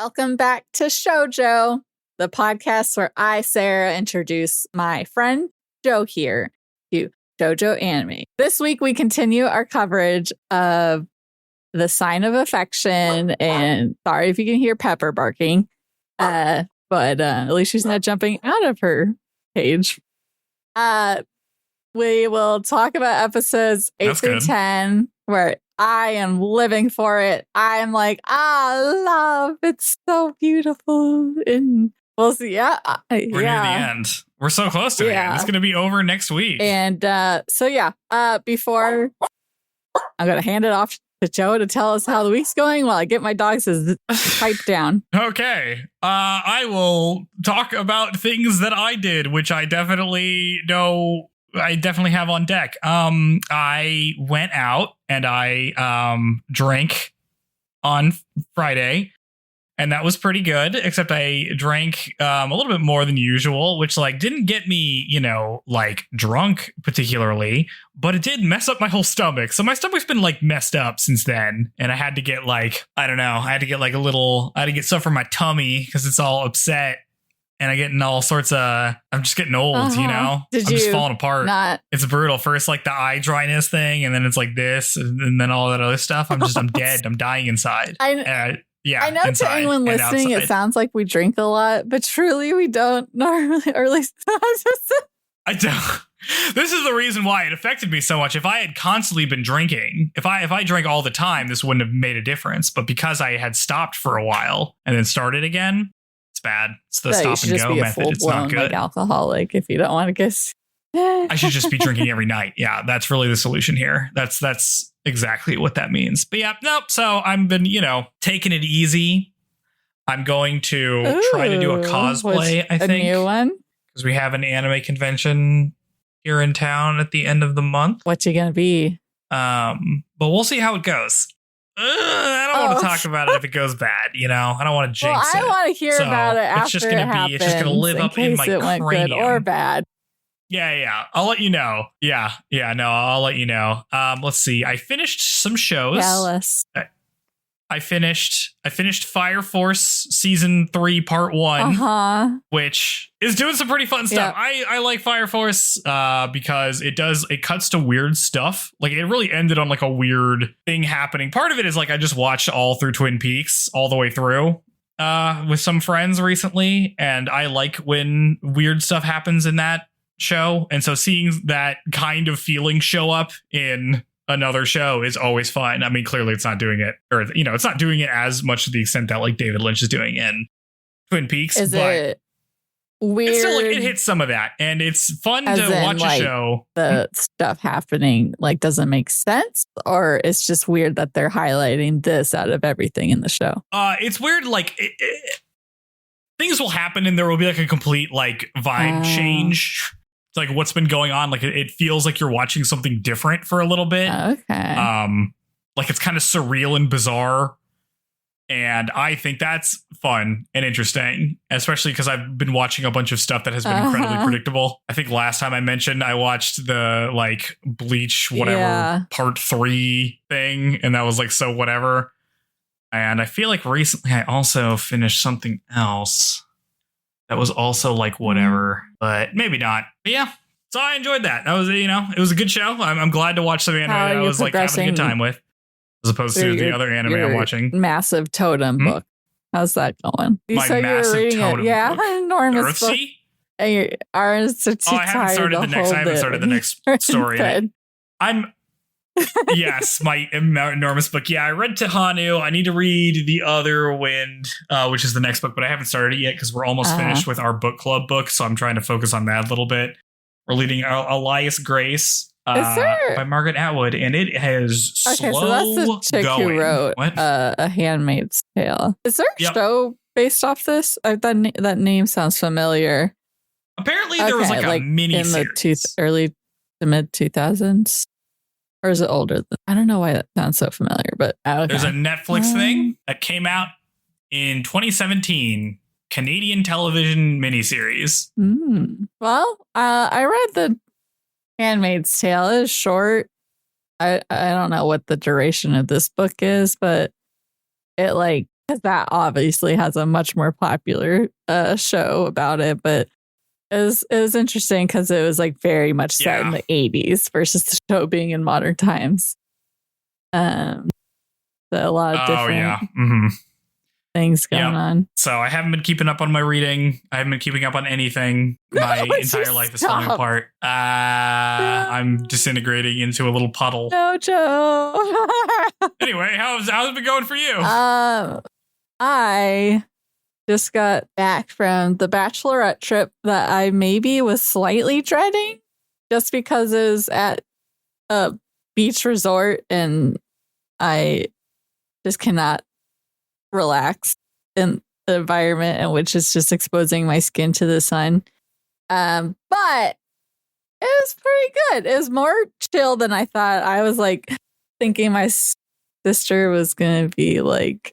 Welcome back to Shoujo, the podcast where I, Sarah, introduce my friend Joe here to Shoujo anime. This week we continue our coverage of The Sign of Affection, and sorry if you can hear Pepper barking, but at least she's not jumping out of her cage. We will talk about episodes 8 through 10, where I am living for it. I am like, love. It's so beautiful. And we'll see. Yeah. We're near the end. We're so close to the end. It's going to be over next week. And before I'm going to hand it off to Joe to tell us how the week's going while I get my dogs pipe down. Okay. I will talk about things that I did, which I definitely have on deck. I went out and I drank on Friday, and that was pretty good, except I drank a little bit more than usual, which didn't get me, drunk particularly, but it did mess up my whole stomach. So my stomach's been messed up since then, and I had to get stuff from my tummy because it's all upset. And I'm getting all sorts of, I'm just getting old, I'm just falling apart. It's brutal. First, the eye dryness thing, and then it's this, and then all that other stuff. I'm dead. I'm dying inside. I know to anyone listening, it sounds like we drink a lot, but truly we don't normally, or at least I don't. This is the reason why it affected me so much. If I had constantly been drinking, if I drank all the time, this wouldn't have made a difference. But because I had stopped for a while and then started again, it's bad. It's the stop and go method. It's not good. Alcoholic if you don't want to get. I should just be drinking every night. Yeah, that's really the solution here. That's exactly what that means. But yeah, nope. So I've been, taking it easy. I'm going to try to do a cosplay, I think. A new one? Because we have an anime convention here in town at the end of the month. What's it going to be? But we'll see how it goes. I don't want to talk about it if it goes bad, I don't want to jinx it. I want to hear about it after it's just going to live up in my cranium. Good or bad. Yeah. I'll let you know. Yeah. No, I'll let you know. Let's see. I finished some shows. Jealous. I finished Fire Force season 3 part 1, which is doing some pretty fun stuff. I like Fire Force because it cuts to weird stuff. It really ended on a weird thing happening. Part of it is I just watched all through Twin Peaks all the way through with some friends recently, and I like when weird stuff happens in that show. And so seeing that kind of feeling show up in another show is always fun. I mean, clearly it's not doing it, or it's not doing it as much to the extent that David Lynch is doing in Twin Peaks. Is it weird? It's still it hits some of that, and it's fun to watch a show. The stuff happening doesn't make sense, or it's just weird that they're highlighting this out of everything in the show. It's weird. Things will happen, and there will be a complete vibe change. It's what's been going on. It feels like you're watching something different for a little bit. Okay. It's kind of surreal and bizarre. And I think that's fun and interesting, especially because I've been watching a bunch of stuff that has been incredibly predictable. I think last time I mentioned I watched the Bleach, part 3 thing. And that was so whatever. And I feel recently I also finished something else that was also whatever, but maybe not. But yeah, so I enjoyed that. That was, it was a good show. I'm glad to watch some anime I was having a good time with, as opposed to the other anime I'm watching. Massive Totem book. How's that going? My massive totem book. Yeah, enormous book. Earthsea? I haven't started the next story. Yes, my enormous book. Yeah, I read Tahanu. I need to read The Other Wind, which is the next book, but I haven't started it yet because we're almost finished with our book club book, so I'm trying to focus on that a little bit. We're reading Elias Grace by Margaret Atwood, and it has so that's the chick going. Who wrote A Handmaid's Tale. Is there a show based off this? That name sounds familiar. Apparently, there was a mini in the early to mid 2000s. Or is it older? I don't know why that sounds so familiar, but there's a Netflix thing that came out in 2017, Canadian television miniseries. Well, I read The Handmaid's Tale. It's short. I don't know what the duration of this book is, but it because that obviously has a much more popular show about it, but it was interesting because it was like very much set in the 80s versus the show being in modern times. So a lot of different things going on. So I haven't been keeping up on my reading. I haven't been keeping up on anything. My entire life is falling apart. I'm disintegrating into a little puddle. No, Joe. Anyway, how's it been going for you? I just got back from the bachelorette trip that I maybe was slightly dreading just because it was at a beach resort and I just cannot relax in the environment in which it's just exposing my skin to the sun. But it was pretty good. It was more chill than I thought. I was like thinking my sister was going to be like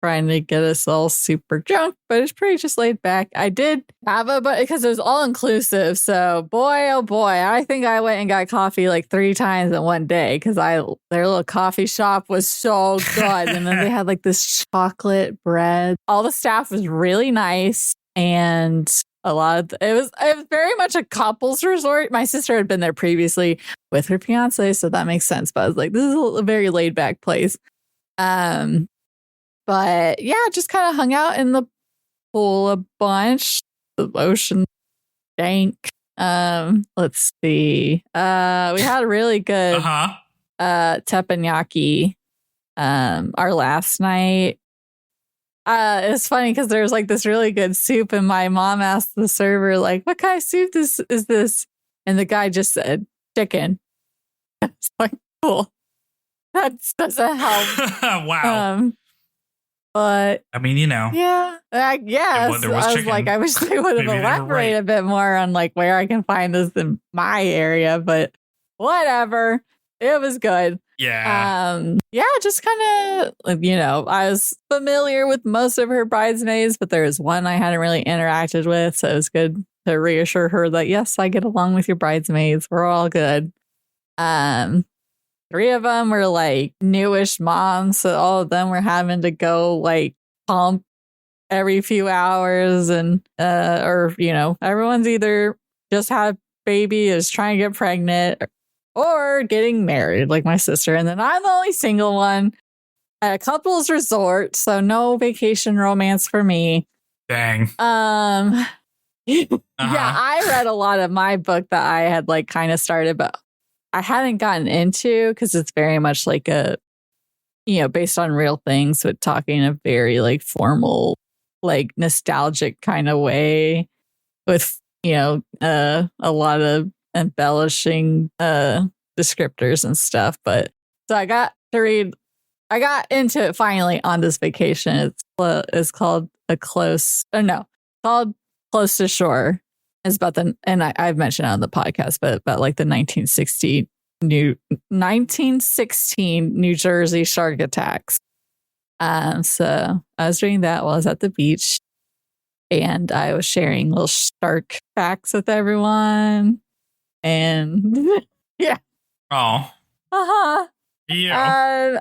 trying to get us all super drunk, but it's pretty just laid back. I did have because it was all inclusive. So boy, oh boy, I think I went and got coffee like 3 times in one day because their little coffee shop was so good. And then they had like this chocolate bread. All the staff was really nice. And a lot of it was very much a couples resort. My sister had been there previously with her fiance, so that makes sense. But I was like, this is a very laid back place. But yeah, just kind of hung out in the pool a bunch. The ocean dank. Let's see. We had a really good teppanyaki our last night. It's funny because there's like this really good soup, and my mom asked the server, like, what kind of soup is this? And the guy just said chicken. It's like, cool. That doesn't help. Wow. But I mean, yeah, I guess I was like, I wish they would have elaborated a bit more on like where I can find this in my area, but whatever, it was good. Yeah, just kind of I was familiar with most of her bridesmaids, but there was one I hadn't really interacted with, so it was good to reassure her that yes, I get along with your bridesmaids. We're all good. 3 of them were like newish moms, so all of them were having to go like pump every few hours, and everyone's either just had a baby, is trying to get pregnant, or getting married, like my sister. And then I'm the only single one at a couples resort, so no vacation romance for me. Dang. Yeah, I read a lot of my book that I had like kind of started, but I hadn't gotten into because it's very much like a, based on real things, but talking in a very like formal, like nostalgic kind of way with, a lot of embellishing descriptors and stuff. But so I got into it finally on this vacation. It's called Close to Shore. It's about I've mentioned it on the podcast, but about like the 1916 New Jersey shark attacks. So I was doing that while I was at the beach, and I was sharing little shark facts with everyone. And yeah. Oh. Yeah.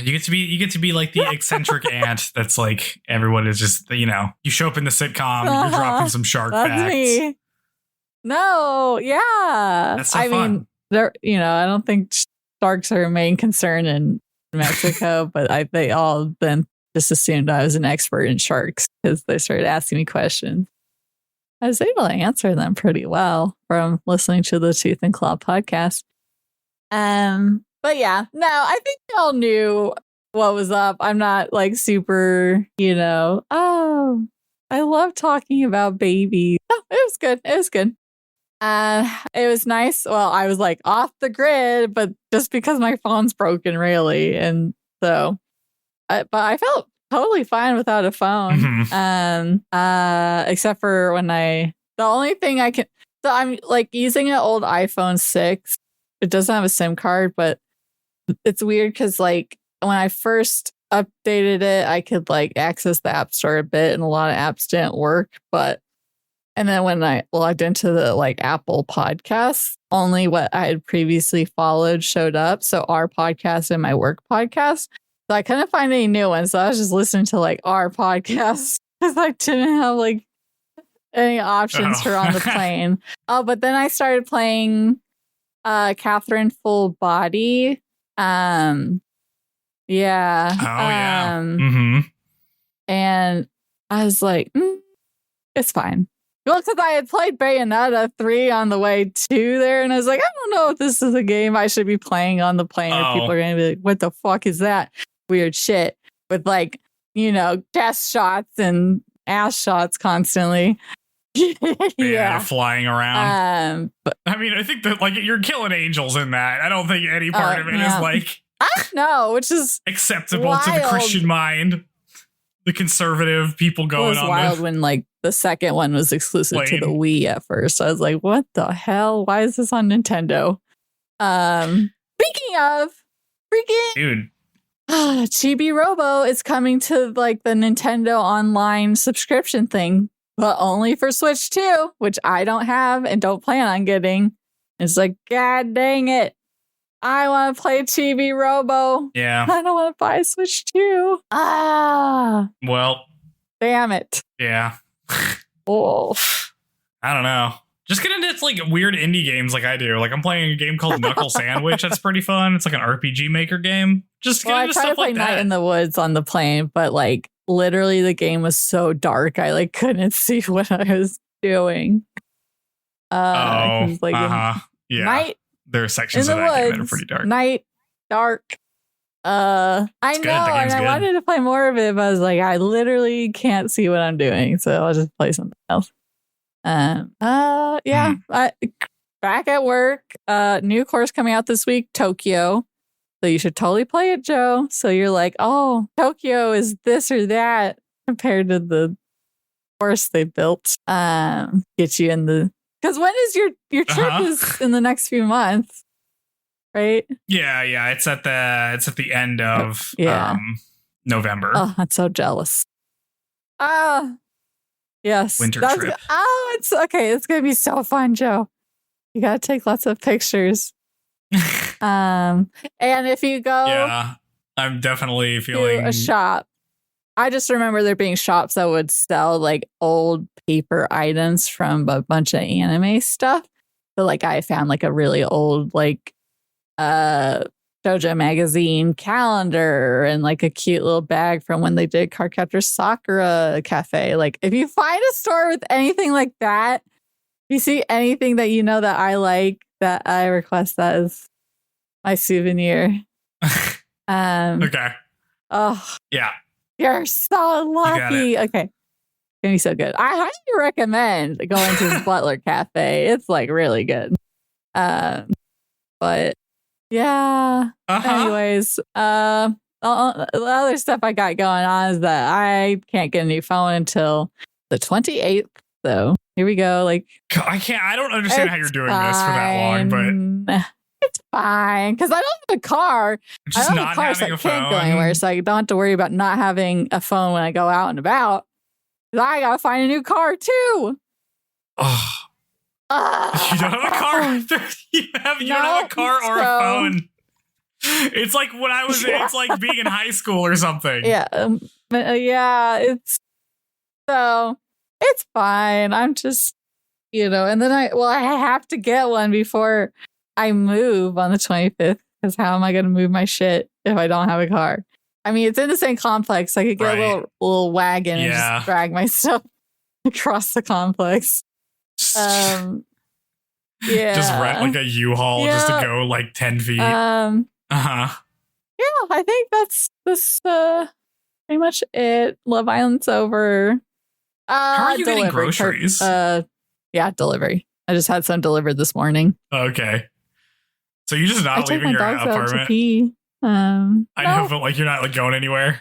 You get to be like the eccentric aunt that's like everyone is just you show up in the sitcom, you're dropping some shark facts. Me. No, yeah. That's so fun. Mean, I don't think sharks are a main concern in Mexico, but they all then just assumed I was an expert in sharks because they started asking me questions. I was able to answer them pretty well from listening to the Tooth and Claw podcast. But yeah, no, I think y'all knew what was up. I'm not like super, oh, I love talking about babies. No, it was good. It was good. It was nice. Well, I was like off the grid, but just because my phone's broken, really. And so, but I felt totally fine without a phone. Mm-hmm. Except for the only thing so I'm like using an old iPhone 6. It doesn't have a SIM card, but it's weird because like when I first updated it, I could like access the App Store a bit, and a lot of apps didn't work. And then when I logged into the like Apple Podcasts, only what I had previously followed showed up. So our podcast and my work podcast. So I couldn't find any new ones. So I was just listening to like our podcast because I didn't have like any options for on the plane. Oh, but then I started playing Catherine Full Body. Yeah. Mm-hmm. And I was like, it's fine. Well, because I had played Bayonetta 3 on the way to there, and I was like, I don't know if this is a game I should be playing on the plane, or people are going to be like, what the fuck is that weird shit with like, chest shots and ass shots constantly. Yeah, flying around. But I mean, I think that like you're killing angels in that. I don't think any part of it is like I don't know, which is acceptable wild. to the Christian mind. The conservative people going on. It was wild when like the second one was exclusive to the Wii at first. I was like, what the hell? Why is this on Nintendo? Speaking of freaking dude, Chibi Robo is coming to like the Nintendo Online subscription thing, but only for Switch 2, which I don't have and don't plan on getting. It's like, god dang it. I want to play Chibi Robo. Yeah. I don't want to buy Switch 2. Well. Damn it. Yeah. Oh. I don't know. Just get into like weird indie games like I do. Like I'm playing a game called Knuckle Sandwich. That's pretty fun. It's like an RPG maker game. Just get into stuff like that. I tried to play Night in the Woods on the plane, but like literally the game was so dark. I like couldn't see what I was doing. Yeah. Night there are sections of that game that are pretty dark. Night, dark. I know, and I wanted to play more of it, but I was like, I literally can't see what I'm doing, so I'll just play something else. Back at work. New course coming out this week, Tokyo. So you should totally play it, Joe. So you're like, oh, Tokyo is this or that compared to the course they built. Get you in the. Because when is your trip is in the next few months, right? Yeah. It's at the end of November. Oh, I'm so jealous. Yes. Winter trip. It's okay. It's gonna be so fun, Joe. You gotta take lots of pictures. And if you go, I'm definitely feeling to a shop. I just remember there being shops that would sell like old paper items from a bunch of anime stuff. So like I found like a really old like Shoujo magazine calendar and like a cute little bag from when they did Cardcaptor Sakura Cafe. Like if you find a store with anything like that, if you see anything that you know that I like, that I request that as my souvenir. Okay. Oh yeah. You're so lucky. Okay. It's gonna be so good. I highly recommend going to the Butler Cafe. It's like really good. But yeah. Anyways, the other stuff I got going on is that I can't get a new phone until the 28th. So here we go. Like I don't understand how you're doing this for that long, but it's fine because I don't have a car. Just I don't have a car, so I can't go anywhere. So I don't have to worry about not having a phone when I go out and about. I gotta find a new car too. Oh. You don't have a car. You don't have a car or a phone. It's like when I was. It's like being in high school or something. Yeah, it's it's fine. I'm just, and then I have to get one before I move on the 25th, because how am I going to move my shit if I don't have a car? I mean, it's in the same complex. I could get a little wagon and just drag my stuff across the complex. Just rent like a U-Haul just to go like 10 feet. Yeah, I think that's pretty much it. Love Island's over. How are you getting groceries? Delivery. I just had some delivered this morning. Okay. So you're just not leaving your apartment? To pee. I know, but like you're not like going anywhere?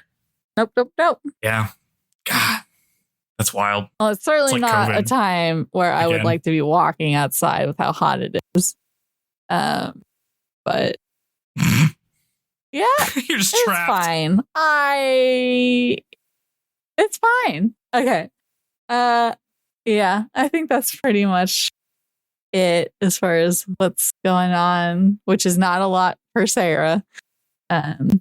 Nope. Yeah. God. That's wild. Well, it's certainly not COVID. A time where I would like to be walking outside with how hot it is. But yeah, you're just trapped. Fine. It's fine. Okay. Yeah, I think that's pretty much it as far as what's going on, which is not a lot for Sarah.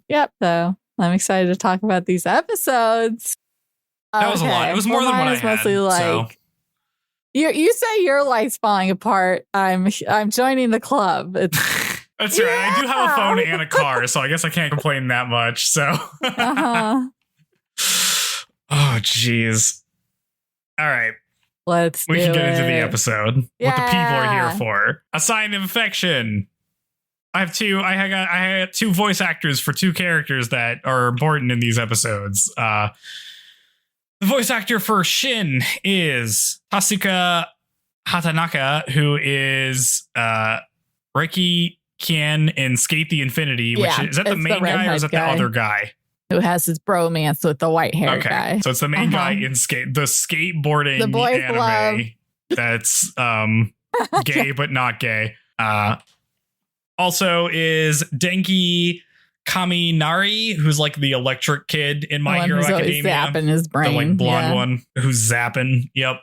Yep. So I'm excited to talk about these episodes. That was a lot. It was more than what I had. Mostly like, you say your life's falling apart. I'm joining the club. It's, that's right. I do have a phone and a car, so I guess I can't complain that much. So, oh, jeez. All right. We can get into the episode. What the people are here for. A sign of affection. I had two voice actors for two characters that are important in these episodes. The voice actor for Shin is Tasuka Hatanaka, who is Reiki Kien in Skate the Infinity, which is that the main guy or is that the other guy? Who has his bromance with the white hair guy. So it's the main guy in the skateboarding the boys anime love. That's gay but not gay. Also is Denki Kaminari, who's like the electric kid in My Hero Academia. Zapping his brain. The like blonde one who's zapping. Yep.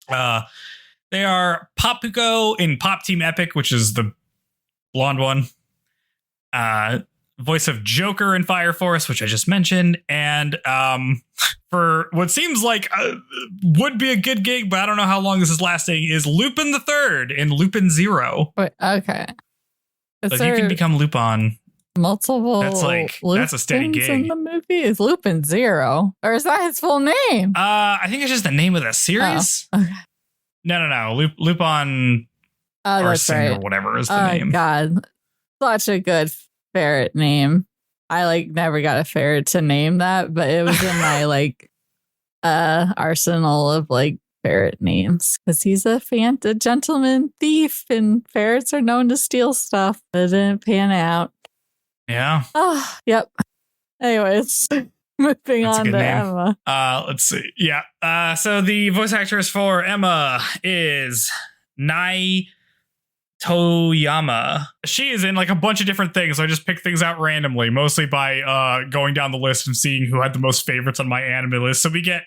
They are Papuko in Pop Team Epic, which is the blonde one. Voice of Joker in Fire Force, which I just mentioned, and for what seems like would be a good gig, but I don't know how long this is lasting, is Lupin the Third in Lupin Zero. Wait, okay. So you can become Lupin. Multiple. That's a steady gig in the movie. Is Lupin Zero, or is that his full name? I think it's just the name of the series. Oh, okay. No. Lupin. Oh, that's right. Or whatever is the name. God, such a good ferret name. I never got a ferret to name that, but it was in my arsenal of ferret names because he's a gentleman thief, and ferrets are known to steal stuff. But it didn't pan out. Yeah. Oh, yep. Anyways, moving on to name. Emma. Let's see. Yeah. So the voice actress for Emma is Nai Toyama. She is in a bunch of different things. So I just picked things out randomly, mostly by going down the list and seeing who had the most favorites on my anime list. So we get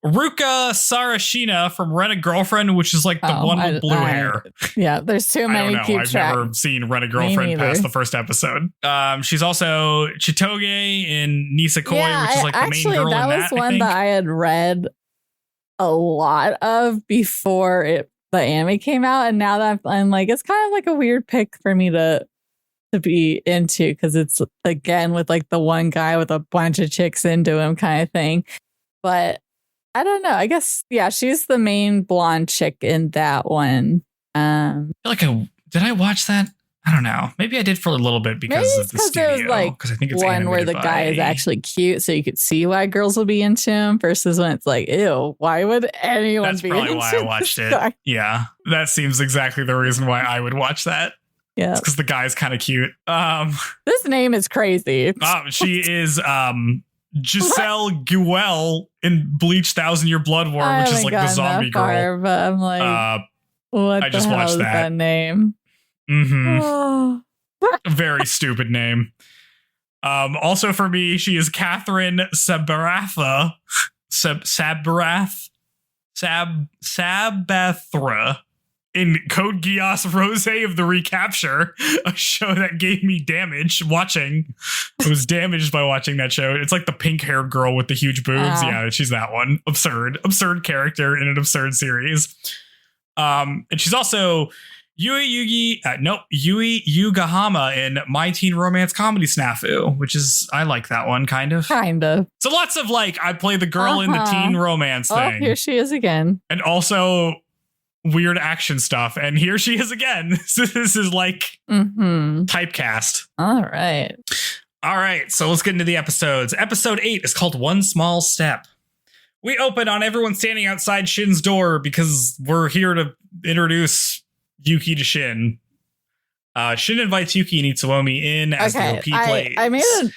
Ruka Sarashina from Rent a Girlfriend, which is the one with blue hair. Yeah, there's too many. I've never seen Rent a Girlfriend past the first episode. She's also Chitoge in Nisekoi, which is the main girl in that. That was one that I had read a lot of before the anime came out, and now that I'm it's kind of a weird pick for me to be into because it's again with the one guy with a bunch of chicks into him kind of thing. But I don't know. I guess she's the main blonde chick in that one. Did I watch that? I don't know. Maybe I did for a little bit because of the studio. Because I think it's one where the guy is actually cute, so you could see why girls will be into him. Versus when it's ew, why would anyone be into? That's probably why I watched it. Guy? Yeah, that seems exactly the reason why I would watch that. Yeah, because the guy's kind of cute. This name is crazy. She is Giselle Guel in Bleach 1000-Year Blood War, which is the zombie girl. But I'm what I just the hell watched is that name? Mm-hmm. Oh. Very stupid name. Also for me, she is Catherine Sabathra. Sabathra in Code Geass Rose of the Recapture, a show that gave me damage watching. I was damaged by watching that show. It's the pink-haired girl with the huge boobs. Yeah, she's that one. Absurd character in an absurd series. And she's also Yui Yugahama in My Teen Romance Comedy Snafu, which is, I like that one, kind of. So lots of I play the girl in the teen romance thing. Oh, here she is again. And also weird action stuff. And here she is again. So this is typecast. All right. So let's get into the episodes. Episode 8 is called One Small Step. We open on everyone standing outside Shin's door because we're here to introduce Yuki to Shin. Shin invites Yuki and Itsuomi in as the OP plays. I made a note.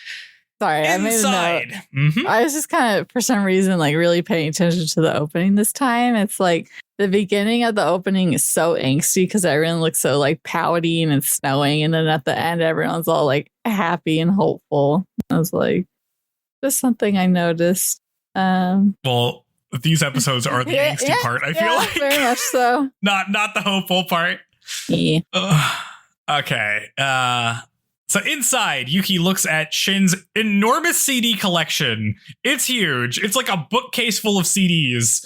Mm-hmm. I was just kind of, for some reason, really paying attention to the opening this time. It's the beginning of the opening is so angsty because everyone looks so pouty and it's snowing. And then at the end, everyone's all happy and hopeful. I was just something I noticed. Well, these episodes are the angsty part, I feel very much so. Not the hopeful part. Yeah. Okay. So inside, Yuki looks at Shin's enormous CD collection. It's huge. It's like a bookcase full of CDs.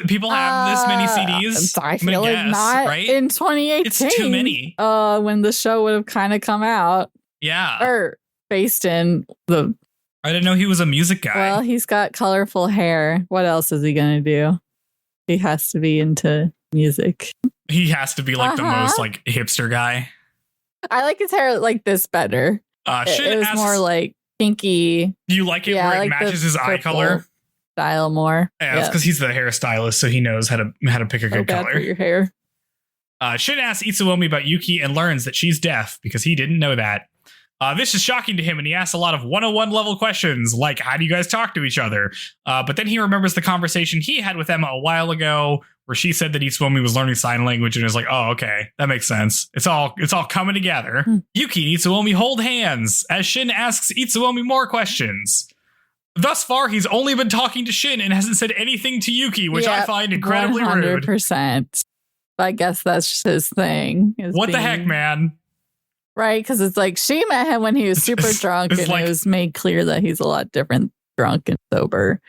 People have this many CDs? I feel like not right? In 2018. It's too many. When the show would have kind of come out. Yeah. Or based in the... I didn't know he was a music guy. Well, he's got colorful hair. What else is he going to do? He has to be into music. He has to be like the most like hipster guy. I like his hair like this better. It was more like pinky. You like it where it matches his eye color? Style more. Yeah, that's because he's the hairstylist, so he knows how to pick a good color. For your hair. Shin asks Itsuomi about Yuki and learns that she's deaf because he didn't know that. This is shocking to him, and he asks a lot of 101 level questions, like, how do you guys talk to each other? But then he remembers the conversation he had with Emma a while ago, where she said that Itsuomi was learning sign language, and is like, oh, okay, that makes sense. It's all coming together. Yuki and Itsuomi hold hands, as Shin asks Itsuomi more questions. Thus far, he's only been talking to Shin and hasn't said anything to Yuki, which I find incredibly 100%. Rude. 100%. I guess that's just his thing. What the heck, man? Right, because it's like she met him when he was super drunk, and it was made clear that he's a lot different drunk and sober.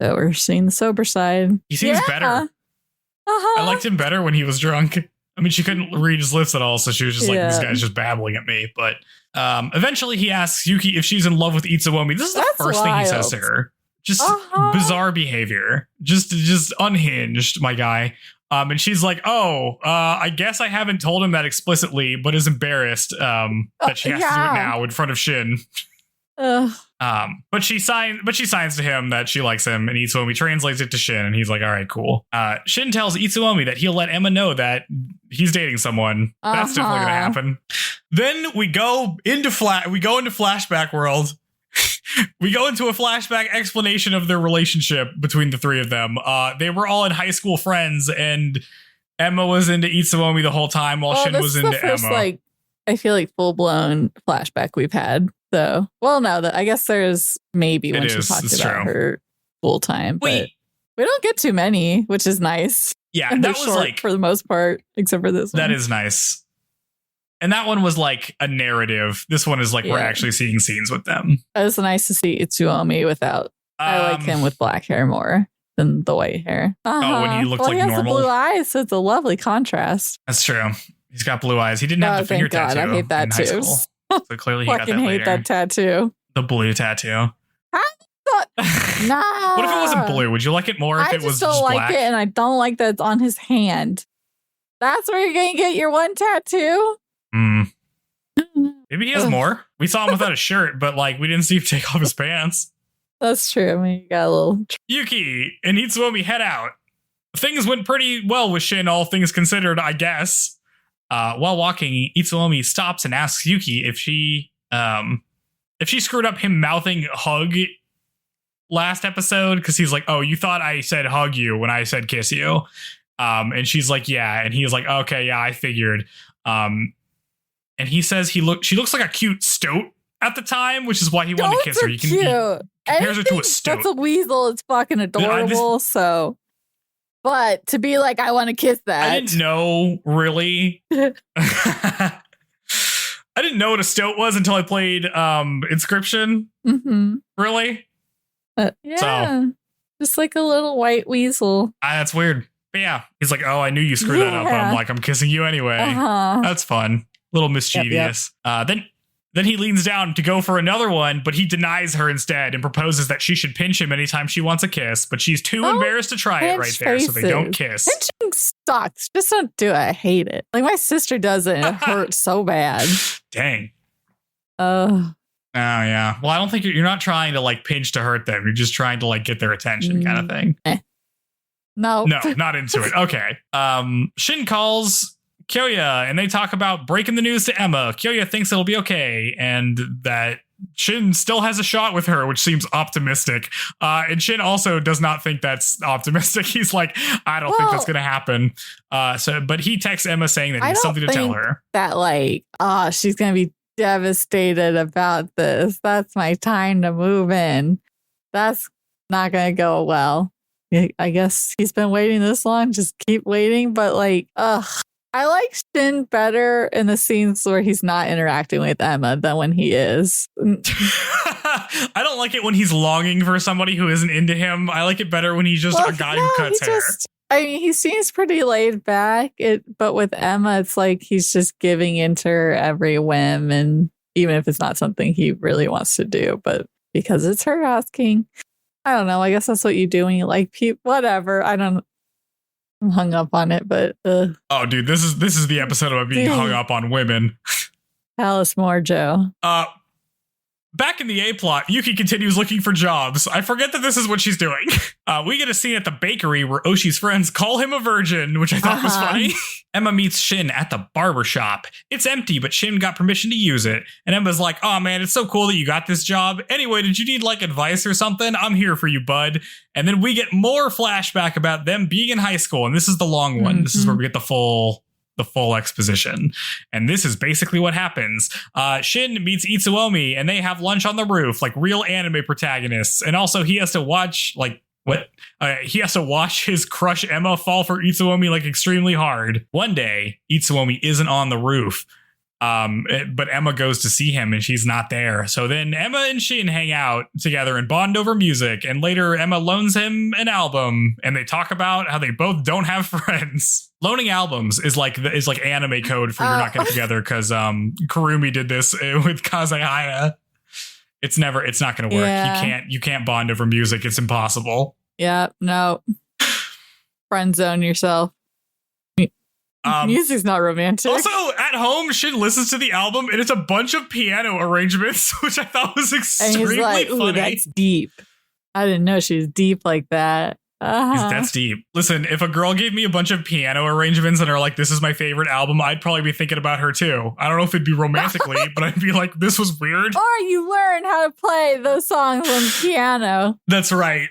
So we're seeing the sober side. He seems better. I liked him better when he was drunk. I mean, she couldn't read his lips at all, so she was just like, this guy's just babbling at me. But eventually he asks Yuki if she's in love with Itsuomi. This is the first thing he says to her. Just bizarre behavior. Just unhinged, my guy. And she's like, I guess I haven't told him that explicitly, but is embarrassed that she has to do it now in front of Shin. But she signs to him that she likes him, and Itsuomi translates it to Shin, and he's like, all right, cool. Shin tells Itsuomi that he'll let Emma know that he's dating someone. That's definitely gonna happen. Then we go into flashback world. We go into a flashback explanation of their relationship between the three of them. They were all in high school friends, and Emma was into Itsuomi the whole time while Shin was into first, Emma. I feel like full-blown flashback we've had. So, I guess there's maybe when she talked about her full time, but we don't get too many, which is nice. Yeah, and that was short for the most part, except for this one. That is nice. And that one was like a narrative. This one is like we're actually seeing scenes with them. It was nice to see Itsuomi without. I like him with black hair more than the white hair. When he looks like he has normal. The blue eyes, so it's a lovely contrast. That's true. He's got blue eyes. He didn't have the finger tattoo. I hate that too. High school. So clearly he got that later. Hate that tattoo. The blue tattoo. No. What if it wasn't blue? Would you like it more if it was just black? I don't like it, and I don't like that it's on his hand. That's where you're going to get your one tattoo? Maybe he has more. We saw him without a shirt, but we didn't see him take off his pants. That's true. I mean, you got a little... Yuki and Itsuomi head out. Things went pretty well with Shin, all things considered, I guess. While walking, Itsuomi stops and asks Yuki if she screwed up him mouthing hug last episode, because he's like, oh, you thought I said hug you when I said kiss you. And she's like, yeah. And he's like, okay, yeah, I figured. And he says she looks like a cute stoat at the time, which is why he wanted to kiss her. He compares her to a stoat. That's a weasel. It's fucking adorable. But to be like, I want to kiss that. I didn't know, really. I didn't know what a stoat was until I played Inscription. Mm-hmm. Really? Just like a little white weasel. That's weird. But yeah, he's like, oh, I knew you screwed that up. But I'm like, I'm kissing you anyway. That's fun. A little mischievous. Yep. Then he leans down to go for another one, but he denies her instead and proposes that she should pinch him anytime she wants a kiss, but she's too embarrassed to try it right there, so they don't kiss. Pinching sucks. Just don't do it. I hate it. Like, my sister does it, and it hurts so bad. Dang. Oh, yeah. Well, I don't think you're not trying to, pinch to hurt them. You're just trying to, get their attention kind of thing. No, not into it. Okay. Shin calls Kyoya, and they talk about breaking the news to Emma. Kyoya thinks it'll be okay, and that Shin still has a shot with her, which seems optimistic. And Shin also does not think that's optimistic. He's like, I don't think that's going to happen. But he texts Emma saying that he has something to tell her. That she's going to be devastated about this. That's my time to move in. That's not going to go well. I guess he's been waiting this long. Just keep waiting. But I like Shin better in the scenes where he's not interacting with Emma than when he is. I don't like it when he's longing for somebody who isn't into him. I like it better when he's just a guy who cuts hair. I mean, he seems pretty laid back, but with Emma, it's like he's just giving into her every whim, and even if it's not something he really wants to do, but because it's her asking. I don't know. I guess that's what you do when you like people. Whatever. I'm hung up on it, but oh, dude, this is the episode about being hung up on women. Tell us more, Joe. Back in the A plot, Yuki continues looking for jobs. I forget that this is what she's doing. We get a scene at the bakery where Oshi's friends call him a virgin, which I thought was funny. Emma meets Shin at the barber shop. It's empty, but Shin got permission to use it. And Emma's like, oh man, it's so cool that you got this job. Anyway, did you need like advice or something? I'm here for you, bud. And then we get more flashback about them being in high school. And this is the long one. Mm-hmm. This is where we get the full exposition. And this is basically what happens. Shin meets Itsuomi and they have lunch on the roof, like real anime protagonists. And also he has to watch he has to watch his crush Emma fall for Itsuomi like extremely hard. One day, Itsuomi isn't on the roof. But Emma goes to see him and she's not there. So then Emma and Shin hang out together and bond over music. And later Emma loans him an album and they talk about how they both don't have friends. Loaning albums is like anime code for you're not getting together because Kurumi did this with Kazehaya. It's not going to work. Yeah. You can't bond over music. It's impossible. Yeah, no. Friend zone yourself. Music's not romantic. Also, at home, Shin listens to the album and it's a bunch of piano arrangements, which I thought was extremely funny. That's deep. I didn't know she was deep like that. That's deep. Listen, if a girl gave me a bunch of piano arrangements and are like, this is my favorite album, I'd probably be thinking about her too. I don't know if it'd be romantically, but I'd be like, this was weird. Or you learn how to play those songs on piano. That's right.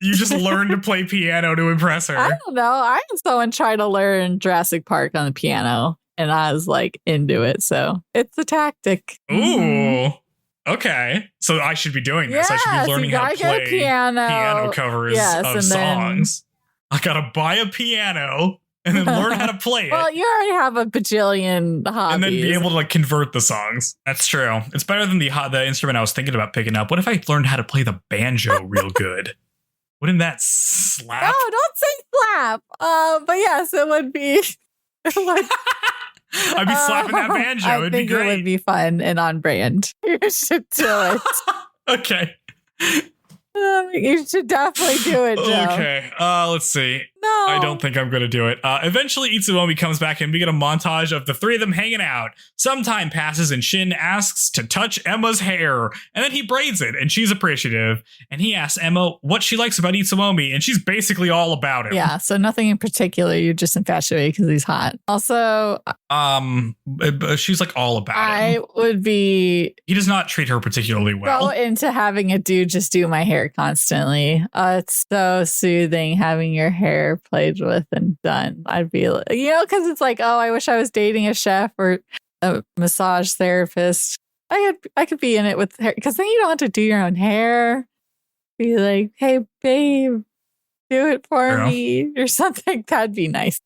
You just learn to play piano to impress her. I don't know. I had someone try to learn Jurassic Park on the piano and I was like into it. So it's a tactic. Ooh. Okay. So I should be doing this. I should be learning how to play piano covers of songs. I gotta buy a piano and then learn how to play it. Well, you already have a bajillion hobbies. And then be able to like convert the songs. That's true. It's better than the instrument I was thinking about picking up. What if I learned how to play the banjo real good? Wouldn't that slap? No, don't say slap. But yes, it would be. I'd be slapping that banjo. It'd be great. It would be fun and on brand. You should do it. Okay. You should definitely do it, Joe. Okay. Let's see. No. I don't think I'm going to do it. Eventually, Itsuomi comes back and we get a montage of the three of them hanging out. Some time passes and Shin asks to touch Emma's hair. And then he braids it and she's appreciative. And he asks Emma what she likes about Itsuomi. And she's basically all about him. Yeah, so nothing in particular. You're just infatuated because he's hot. Also... she's like all about him. I would be... He does not treat her particularly well. Go into having a dude just do my hair constantly. It's so soothing having your hair played with and done. I'd be like, because it's like, oh, I wish I was dating a chef or a massage therapist. I could be in it with hair because then you don't have to do your own hair. Be like, hey, babe, do it for me or something. That'd be nice.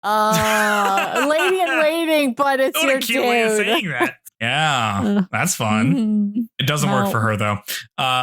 Lady in waiting, but it's your dude. What a cute way of saying that. Yeah, that's fun. Mm-hmm. It doesn't work for her, though.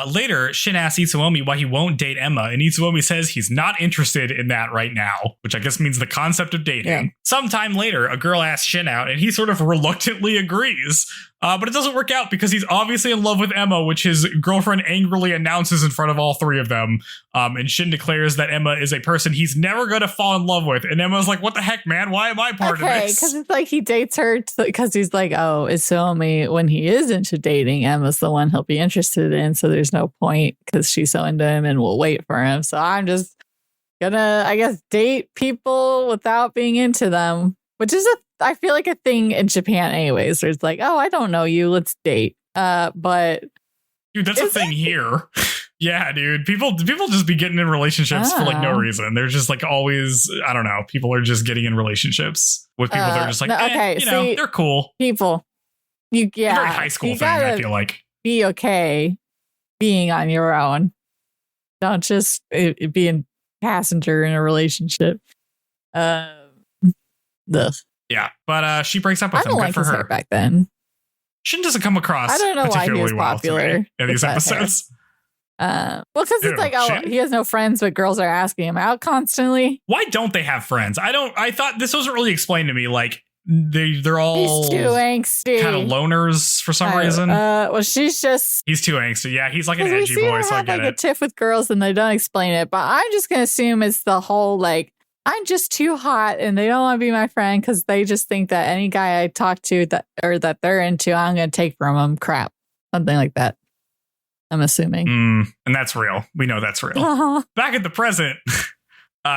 Later, Shin asks Itsuomi why he won't date Emma, and Itsuomi says he's not interested in that right now, which I guess means the concept of dating. Yeah. Sometime later, a girl asks Shin out, and he sort of reluctantly agrees. But it doesn't work out because he's obviously in love with Emma, which his girlfriend angrily announces in front of all three of them. And Shin declares that Emma is a person he's never going to fall in love with. And Emma's like, what the heck, man? Why am I part of this? Because it's like he dates her because he's like, oh, Itsuomi, when he is into dating, Emma's the one he'll be interested in. So there's no point because she's so into him and will wait for him. So I'm just gonna, I guess, date people without being into them, which is I feel like a thing in Japan anyways, where it's like, oh, I don't know you, let's date. But dude, that's a thing here. Yeah, dude. People just be getting in relationships for like no reason. They're just like always, I don't know. People are just getting in relationships with people that are just like, they're cool. People. It's a very high school thing, I feel like. Be okay being on your own. Don't just be a passenger in a relationship. ugh. Yeah, but she breaks up with him. I don't Good like for his her. hair back then. Shin doesn't come across. I don't know why he was well popular in these episodes. Well, because it's like, Shin? he has no friends, but girls are asking him out constantly. Why don't they have friends? I thought this wasn't really explained to me. Like they're all he's too angsty, kind of loners for some reason. Well, she's just he's too angsty. Yeah, he's like an edgy boy. So I get like a tiff with girls, and they don't explain it. But I'm just gonna assume it's the whole like I'm just too hot, and they don't want to be my friend because they just think that any guy I talk to that they're into, I'm gonna take from them. Crap, something like that. I'm assuming. And that's real. We know that's real. Back at the present,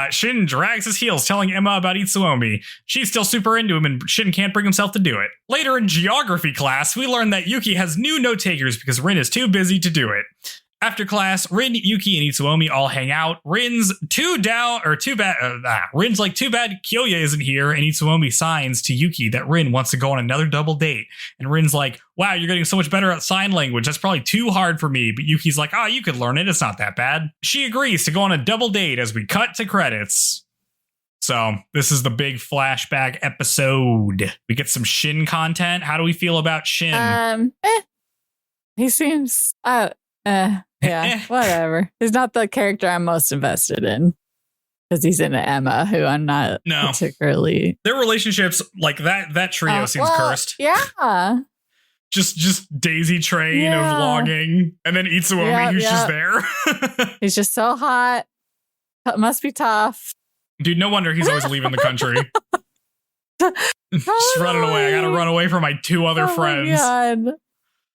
Shin drags his heels telling Emma about Itsuomi. She's still super into him and Shin can't bring himself to do it. Later in geography class, we learn that Yuki has new note takers because Rin is too busy to do it. After class, Rin, Yuki, and Itsuomi all hang out. Rin's like, too bad Kyoya isn't here, and Itsuomi signs to Yuki that Rin wants to go on another double date. And Rin's like, wow, you're getting so much better at sign language. That's probably too hard for me. But Yuki's like, you could learn it. It's not that bad. She agrees to go on a double date as we cut to credits. So this is the big flashback episode. We get some Shin content. How do we feel about Shin? He seems... yeah, whatever. He's not the character I'm most invested in because he's into Emma, who I'm not particularly. Their relationships, like that trio, seems cursed. Yeah, just daisy train of longing, and then Itsuomi, who's just there. He's just so hot. Must be tough, dude. No wonder he's always leaving the country. Just running away. I gotta run away from my two other friends. My God.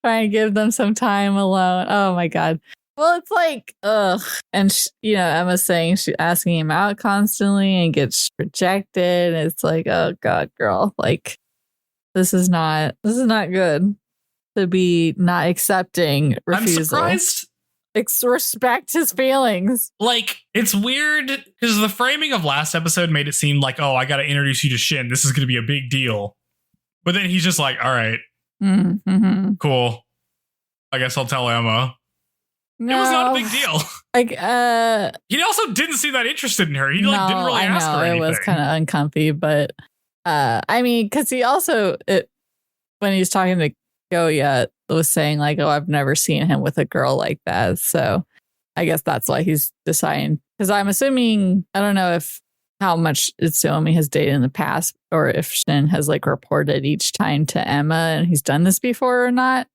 Trying to give them some time alone. Oh my God. Well, it's like, ugh. And, Emma's saying she's asking him out constantly and gets rejected. It's like, oh God, girl. Like, this is not good to be not accepting refusal. I'm surprised. Respect his feelings. Like, it's weird because the framing of last episode made it seem like, I got to introduce you to Shin. This is going to be a big deal. But then he's just like, all right, cool. I guess I'll tell Emma. No, it was not a big deal. Like, he also didn't seem that interested in her. He didn't really ask her anything. It was kind of uncomfy, but I mean, because he also when he was talking to Kyoya, was saying like, I've never seen him with a girl like that. So I guess that's why he's deciding. Because I'm assuming, I don't know how much Itsuomi has dated in the past, or if Shin has like reported each time to Emma and he's done this before or not.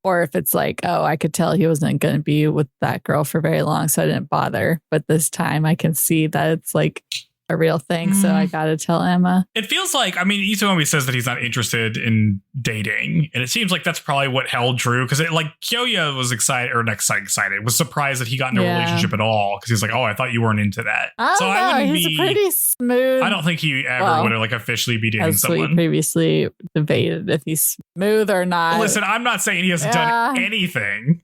Or if it's like, I could tell he wasn't going to be with that girl for very long, so I didn't bother. But this time I can see that it's like a real thing, so I got to tell Emma. It feels like, Itsuomi says that he's not interested in dating, and it seems like that's probably what held true, because Kyoya was excited, was surprised that he got in a relationship at all, because he's like, I thought you weren't into that. I wouldn't he's pretty smooth. I don't think he ever would have officially be dating someone. We previously debated if he's smooth or not. Listen, I'm not saying he hasn't done anything.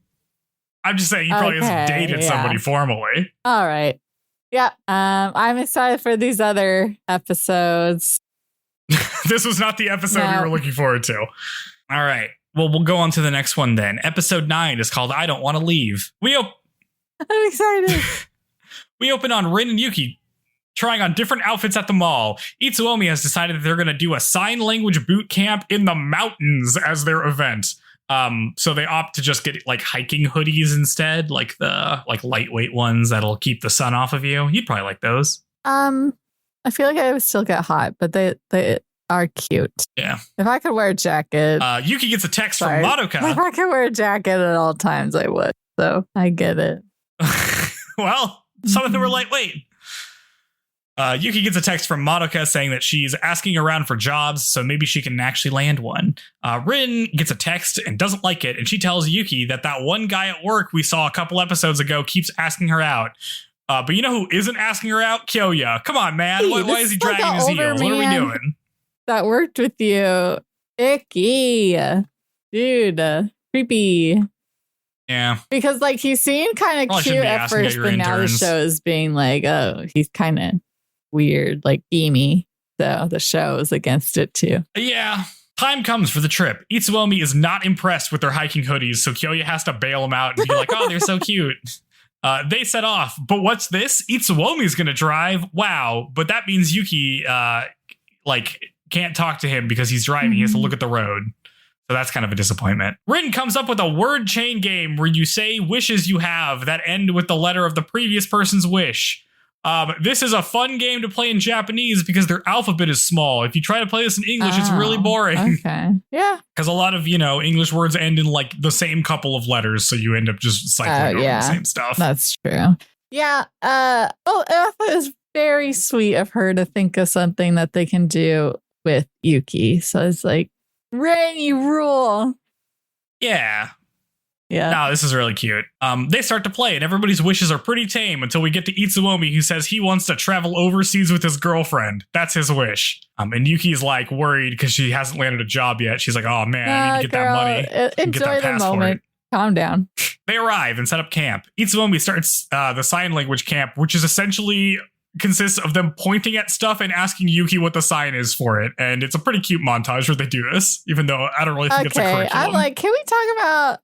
I'm just saying he probably hasn't dated somebody formally. All right. Yeah, I'm excited for these other episodes. This was not the episode we were looking forward to. All right. Well, we'll go on to the next one then. Episode 9 is called I Don't Want to Leave. I'm excited. We open on Rin and Yuki trying on different outfits at the mall. Itsuomi has decided that they're going to do a sign language boot camp in the mountains as their event. So they opt to just get like hiking hoodies instead, like the lightweight ones that'll keep the sun off of you. You'd probably like those. I feel like I would still get hot, but they are cute. Yeah. If I could wear a jacket. Yuki gets a text from Madoka. If I could wear a jacket at all times, I would. So I get it. Well, some of them were lightweight. Yuki gets a text from Madoka saying that she's asking around for jobs, so maybe she can actually land one. Rin gets a text and doesn't like it, and she tells Yuki that one guy at work we saw a couple episodes ago keeps asking her out. But you know who isn't asking her out? Kyoya. Come on, man. Hey, why is he dragging his heels? What are we doing? That worked with you. Icky. Dude. Creepy. Yeah. Because he seemed kind of cute at first, but now the show is being like, he's kind of weird, beamy. So the show is against it too. Yeah. Time comes for the trip. Itsuomi is not impressed with their hiking hoodies, so Kyoya has to bail him out and be like, they're so cute. They set off, but what's this? Itsuomi's gonna drive. Wow, but that means Yuki can't talk to him because he's driving. He has to look at the road. So that's kind of a disappointment. Rin comes up with a word chain game where you say wishes you have that end with the letter of the previous person's wish. This is a fun game to play in Japanese because their alphabet is small. If you try to play this in English, it's really boring. Okay. Yeah. Because a lot of, English words end in like the same couple of letters. So you end up just cycling over the same stuff. That's true. Yeah. It was very sweet of her to think of something that they can do with Yuki. So it's like, Rin, you rule. Yeah. Yeah. No, this is really cute. They start to play and everybody's wishes are pretty tame until we get to Itsuomi, who says he wants to travel overseas with his girlfriend. That's his wish. And Yuki's like worried because she hasn't landed a job yet. She's like, oh man, I need to get that money. Enjoy the moment. Calm down. They arrive and set up camp. Itsuomi starts the sign language camp, which is essentially consists of them pointing at stuff and asking Yuki what the sign is for it. And it's a pretty cute montage where they do this, even though I don't really think it's a curriculum. I'm like, can we talk about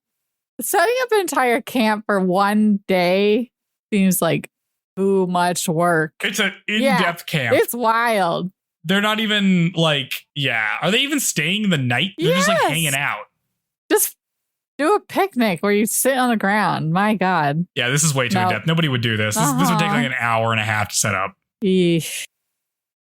setting up an entire camp for one day? Seems like too much work. It's an in-depth camp. It's wild. They're not even like, are they even staying the night? They're just like hanging out. Just do a picnic where you sit on the ground. My God. Yeah, this is way too in-depth. Nobody would do this. This would take like an hour and a half to set up. Eesh.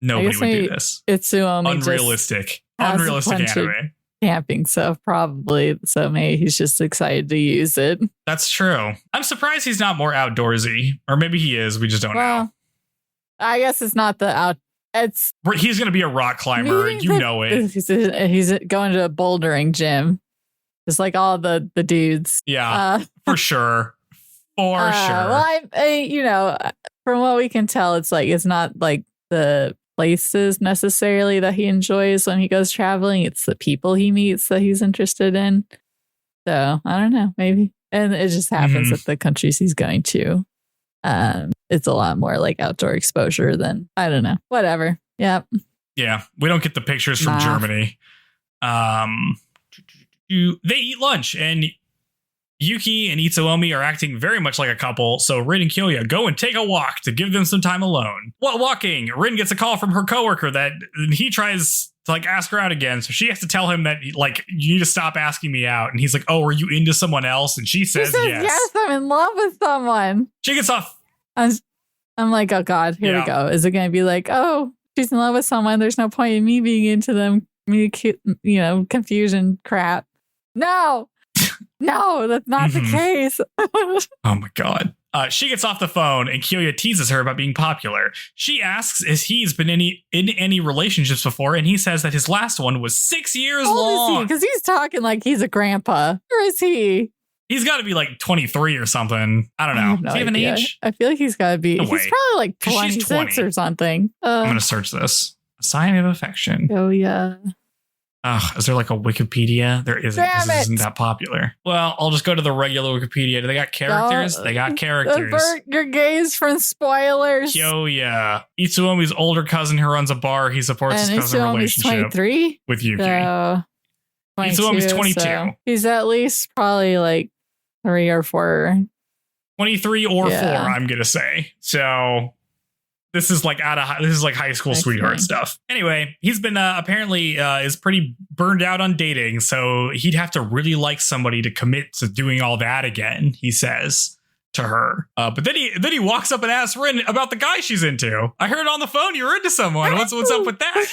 Nobody would do this. It's unrealistic. Unrealistic anime. Camping stuff, probably. So maybe he's just excited to use it. That's true. I'm surprised he's not more outdoorsy. Or maybe he is. We just don't know. I guess it's not he's going to be a rock climber. You know it. He's going to a bouldering gym. Just like all the dudes. Yeah, for sure. For sure. Well, from what we can tell, it's not like the places necessarily that he enjoys when he goes traveling. It's the people he meets that he's interested in. So I don't know, maybe. And it just happens that the countries he's going to, it's a lot more like outdoor exposure than, I don't know, whatever. Yep. Yeah. We don't get the pictures from Germany. They eat lunch and Yuki and Itsuomi are acting very much like a couple, so Rin and Kyoya go and take a walk to give them some time alone. While walking, Rin gets a call from her coworker that he tries to ask her out again, so she has to tell him that you need to stop asking me out. And he's like, oh, are you into someone else? And she says yes. Yes, I'm in love with someone. She gets off. I'm like, oh God, here we go. Is it going to be like, oh, she's in love with someone, there's no point in me being into them, confusion crap. No, that's not the case. Oh my God. She gets off the phone and Kyoya teases her about being popular. She asks if he's been in any relationships before, and he says that his last one was 6 years long. Because he's talking like he's a grandpa. Or is he? He's got to be like 23 or something. I don't know. Does he have an age? I feel like he's got to be. He's probably like 26 or something. I'm going to search this. A sign of affection. Oh, yeah. Is there like a Wikipedia? There isn't, because this isn't that popular. Well, I'll just go to the regular Wikipedia. Do they got characters? They got characters. Avert your gaze from spoilers. Kyoya. Itsuomi's older cousin who runs a bar. He supports his cousin relationship 23? with Yuki. So, Itsuomi's 22. So he's at least probably like 3 or 4. 23 or 4, I'm going to say. So this is like high school sweetheart stuff. Anyway, he's been apparently is pretty burned out on dating, so he'd have to really like somebody to commit to doing all that again, he says to her. But then he walks up and asks Rin about the guy she's into. I heard on the phone you're into someone. What's up with that?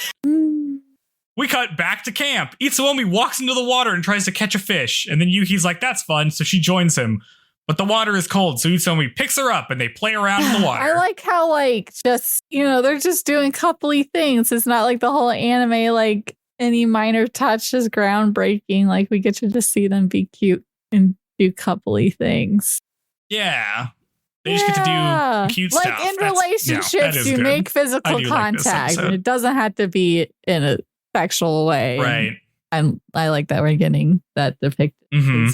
We cut back to camp. Itsuomi walks into the water and tries to catch a fish, and then Yuki's like, that's fun, so she joins him. But the water is cold, so Itsuomi picks her up and they play around in the water. I like how, they're just doing coupley things. It's not like the whole anime, like, any minor touch is groundbreaking. Like, we get to just see them be cute and do coupley things. Yeah. They just get to do cute stuff. Like, in relationships, you make physical contact. And it doesn't have to be in a sexual way. Right. And I like that we're getting that depicted.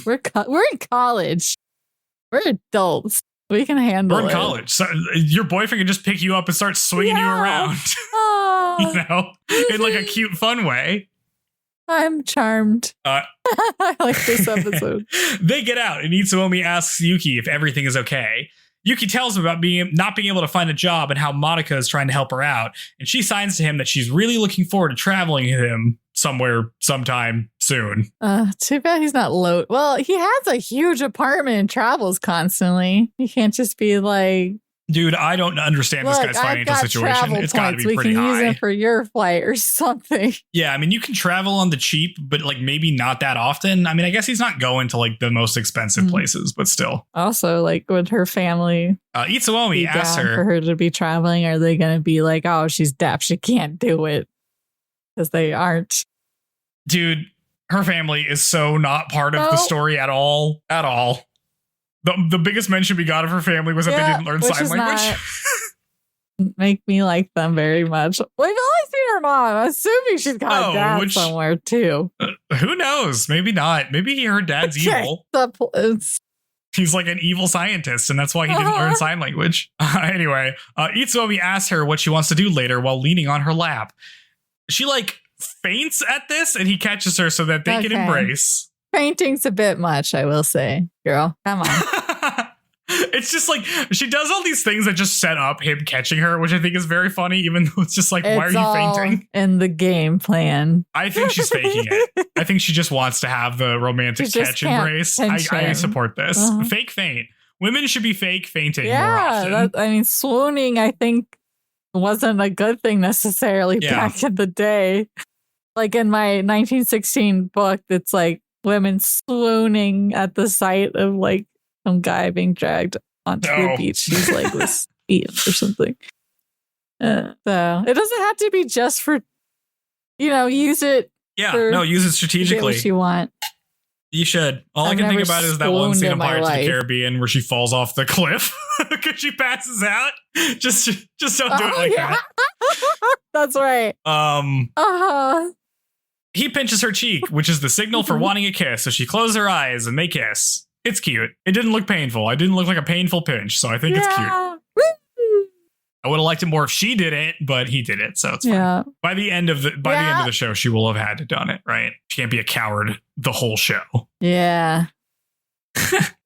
We're in college. We're adults. We can handle it. We're in college. So your boyfriend can just pick you up and start swinging you around. In like a cute, fun way. I'm charmed. I like this episode. They get out and Itsuomi asks Yuki if everything is okay. Yuki tells him about not being able to find a job and how Monica is trying to help her out. And she signs to him that she's really looking forward to traveling with him somewhere sometime soon. Too bad he's not low. Well, he has a huge apartment and travels constantly. He can't just be like, dude, I don't understand this guy's financial situation. It's got to be pretty high. We can use it for your flight or something. Yeah, I mean, you can travel on the cheap, but like maybe not that often. I mean, I guess he's not going to like the most expensive places, but still. Also, like with her family, Itsuomi asks her for her to be traveling. Are they going to be like, oh, she's deaf, she can't do it? Because they aren't. Dude, her family is so not part of the story at all. At all. The biggest mention we got of her family was that they didn't learn sign language. Make me like them very much. We've only seen her mom. I'm assuming she's got a dad somewhere too. Who knows? Maybe not. Maybe her dad's evil. He's like an evil scientist, and that's why he didn't learn sign language. Anyway, Itsuomi asks her what she wants to do later while leaning on her lap. She like faints at this, and he catches her so that they can embrace. Fainting's a bit much, I will say. Girl, come on. It's just like she does all these things that just set up him catching her, which I think is very funny, even though it's just like, why are you fainting? In the game plan. I think she's faking it. I think she just wants to have the romantic catch embrace. I support this. Fake faint. Women should be fake fainting more often. I mean, swooning, I think, wasn't a good thing necessarily back in the day. Like in my 1916 book, it's like women swooning at the sight of like some guy being dragged onto the beach. He's like was eaten or something. So it doesn't have to be just for, use it. Yeah, use it strategically. What you want. You should. All I can think about is that one scene of Pirates of the Caribbean where she falls off the cliff because she passes out. Just don't do it like that. That's right. He pinches her cheek, which is the signal for wanting a kiss. So she closes her eyes and they kiss. It's cute. It didn't look painful. It didn't look like a painful pinch. So I think it's cute. I would have liked it more if she did it, but he did it. So it's fine. By the end of the show, she will have had to done it, right? She can't be a coward the whole show. Yeah.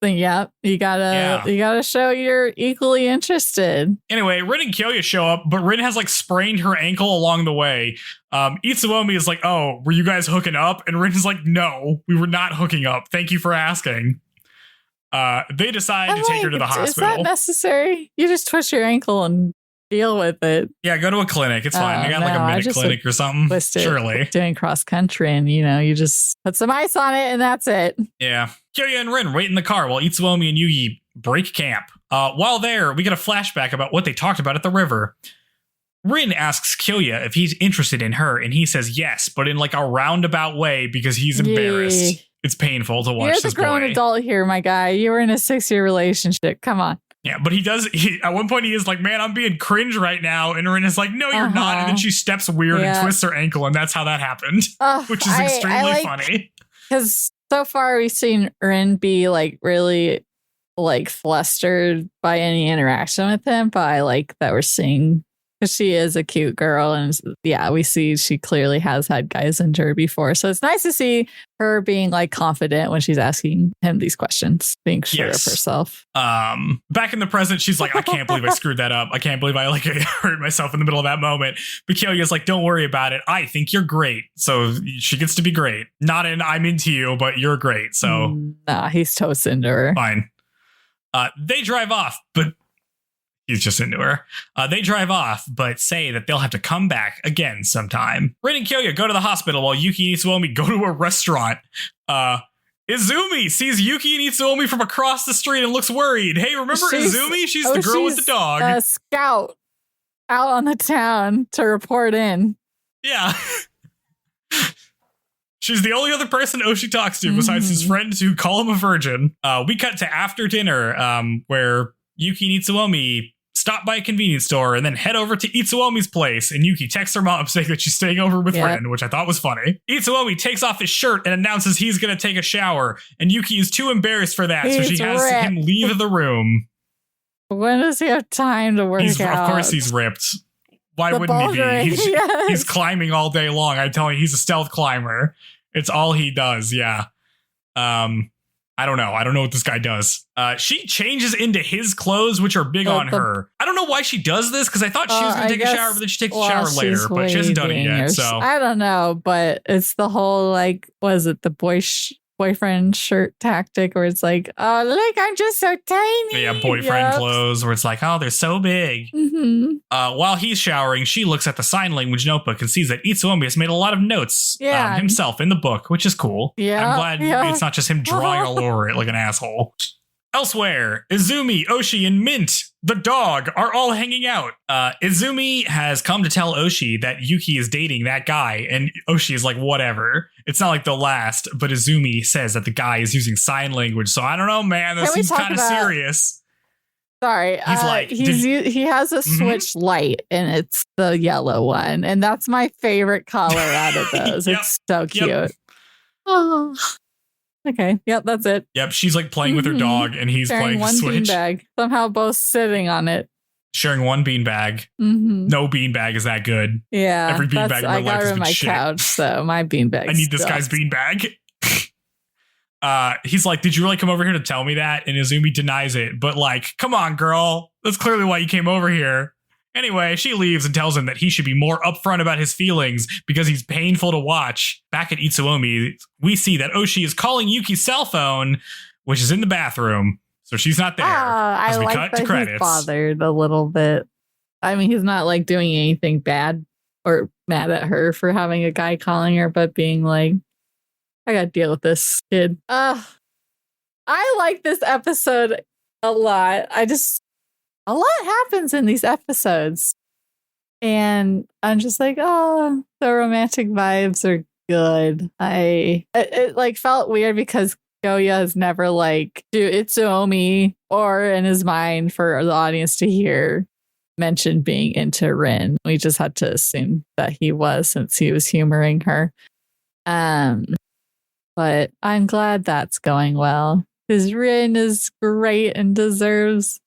You gotta show you're equally interested. Anyway, Rin and Kyoya show up, but Rin has like sprained her ankle along the way. Itsuomi is like, oh, were you guys hooking up? And Rin is like, no, we were not hooking up. Thank you for asking. They decide to take her to the hospital. Is that necessary? You just twist your ankle and deal with it. Yeah, go to a clinic. It's fine. They got like a minute clinic or something. Surely. Doing cross country and, you just put some ice on it and that's it. Yeah. Kyoya and Rin wait in the car while Itsuomi and Yugi break camp. While there, we get a flashback about what they talked about at the river. Rin asks Kyoya if he's interested in her, and he says yes, but in like a roundabout way because he's embarrassed. It's painful to watch this boy. You're the grown adult here, my guy. You were in a 6-year relationship. Come on. Yeah, but at one point he is like, man, I'm being cringe right now. And Rin is like, no, you're not. And then she steps weird and twists her ankle. And that's how that happened, which is extremely funny. Because so far we've seen Rin be like really like flustered by any interaction with him. But I like that we're seeing, because she is a cute girl. And we see she clearly has had guys into her before. So it's nice to see her being like confident when she's asking him these questions, being sure of herself. Back in the present, she's like, I can't believe I screwed that up. I can't believe I like hurt myself in the middle of that moment. But Kyoya's like, don't worry about it. I think you're great. So she gets to be great. Not in I'm into you, but you're great. So nah, he's toast into her. Fine. They drive off, but he's just into her. They drive off, but say that they'll have to come back again sometime. Rin and Kyoya go to the hospital while Yuki and Itsuomi go to a restaurant. Izumi sees Yuki and Itsuomi from across the street and looks worried. Hey, remember Izumi? She's the girl with the dog. A scout out on the town to report in. Yeah. She's the only other person Oshi talks to besides his friends who call him a virgin. We cut to after dinner, where Yuki and Itsuomi stop by a convenience store and then head over to Itsuomi's place. And Yuki texts her mom saying that she's staying over with Rin, which I thought was funny. Itsuomi takes off his shirt and announces he's going to take a shower. And Yuki is too embarrassed for that, so she has him leave the room. When does he have time to work out? Of course he's ripped. Why wouldn't he be? He's climbing all day long. I tell you, he's a stealth climber. It's all he does, yeah. I don't know. I don't know what this guy does. She changes into his clothes, which are big on her. I don't know why she does this, because I thought she was going to take a shower, but then she takes a shower later, but she hasn't done it yet. So I don't know, but it's the whole, like, was it the boyfriend shirt tactic where it's like, oh, look, I'm just so tiny. Yeah, boyfriend clothes where it's like, oh, they're so big. Mm-hmm. While he's showering, she looks at the sign language notebook and sees that Itsuomi has made a lot of notes himself in the book, which is cool. Yeah, I'm glad it's not just him drawing all over it like an asshole. Elsewhere, Izumi, Oshi, and Mint, the dog, are all hanging out. Izumi has come to tell Oshi that Yuki is dating that guy, and Oshi is like, whatever. It's not like the last, but Izumi says that the guy is using sign language, so I don't know, man. This seems kind of serious. Sorry, he's like, he has a Switch light, and it's the yellow one, and that's my favorite color out of those. It's so cute. Oh. Okay. Yep, that's it. Yep, she's like playing with her dog, and he's sharing playing one Switch. Beanbag. Somehow both sitting on it. Sharing one beanbag. Mm-hmm. No beanbag is that good. Yeah. Every beanbag in my life has been my shit. couch, so my beanbag. I need this guy's beanbag. He's like, did you really come over here to tell me that? And Izumi denies it, but like, come on, girl. That's clearly why you came over here. Anyway, she leaves and tells him that he should be more upfront about his feelings because he's painful to watch. Back at Itsuomi, we see that Oshi is calling Yuki's cell phone, which is in the bathroom. So she's not there. I like that he's bothered a little bit. I mean, he's not like doing anything bad or mad at her for having a guy calling her, but being like, I gotta deal with this kid. I like this episode a lot. A lot happens in these episodes. And I'm just like, oh, the romantic vibes are good. It like felt weird because Goya has never like do Itsuomi or in his mind for the audience to hear mentioned being into Rin. We just had to assume that he was since he was humoring her. But I'm glad that's going well because Rin is great and deserves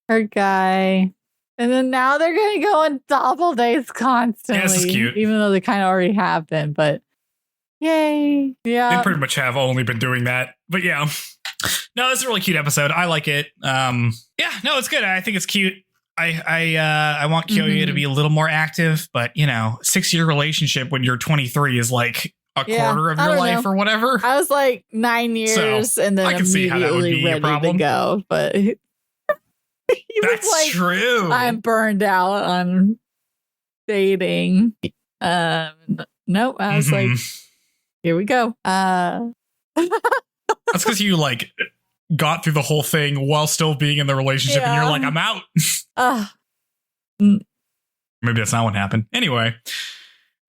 her guy. And then now they're going to go on double dates constantly. Yeah, this is cute. Even though they kind of already have been, but yay. Yeah. They pretty much have only been doing that. But yeah. No, it's a really cute episode. I like it. Yeah, no, it's good. I think it's cute. I want Kyoya to be a little more active, but 6-year relationship when you're 23 is like a quarter of your life or whatever. I was like 9 years and then I can immediately ready to go, but that's like, true. I'm burned out on dating. Nope. I was like, here we go. That's because you like got through the whole thing while still being in the relationship and you're like, I'm out. Maybe that's not what happened. Anyway,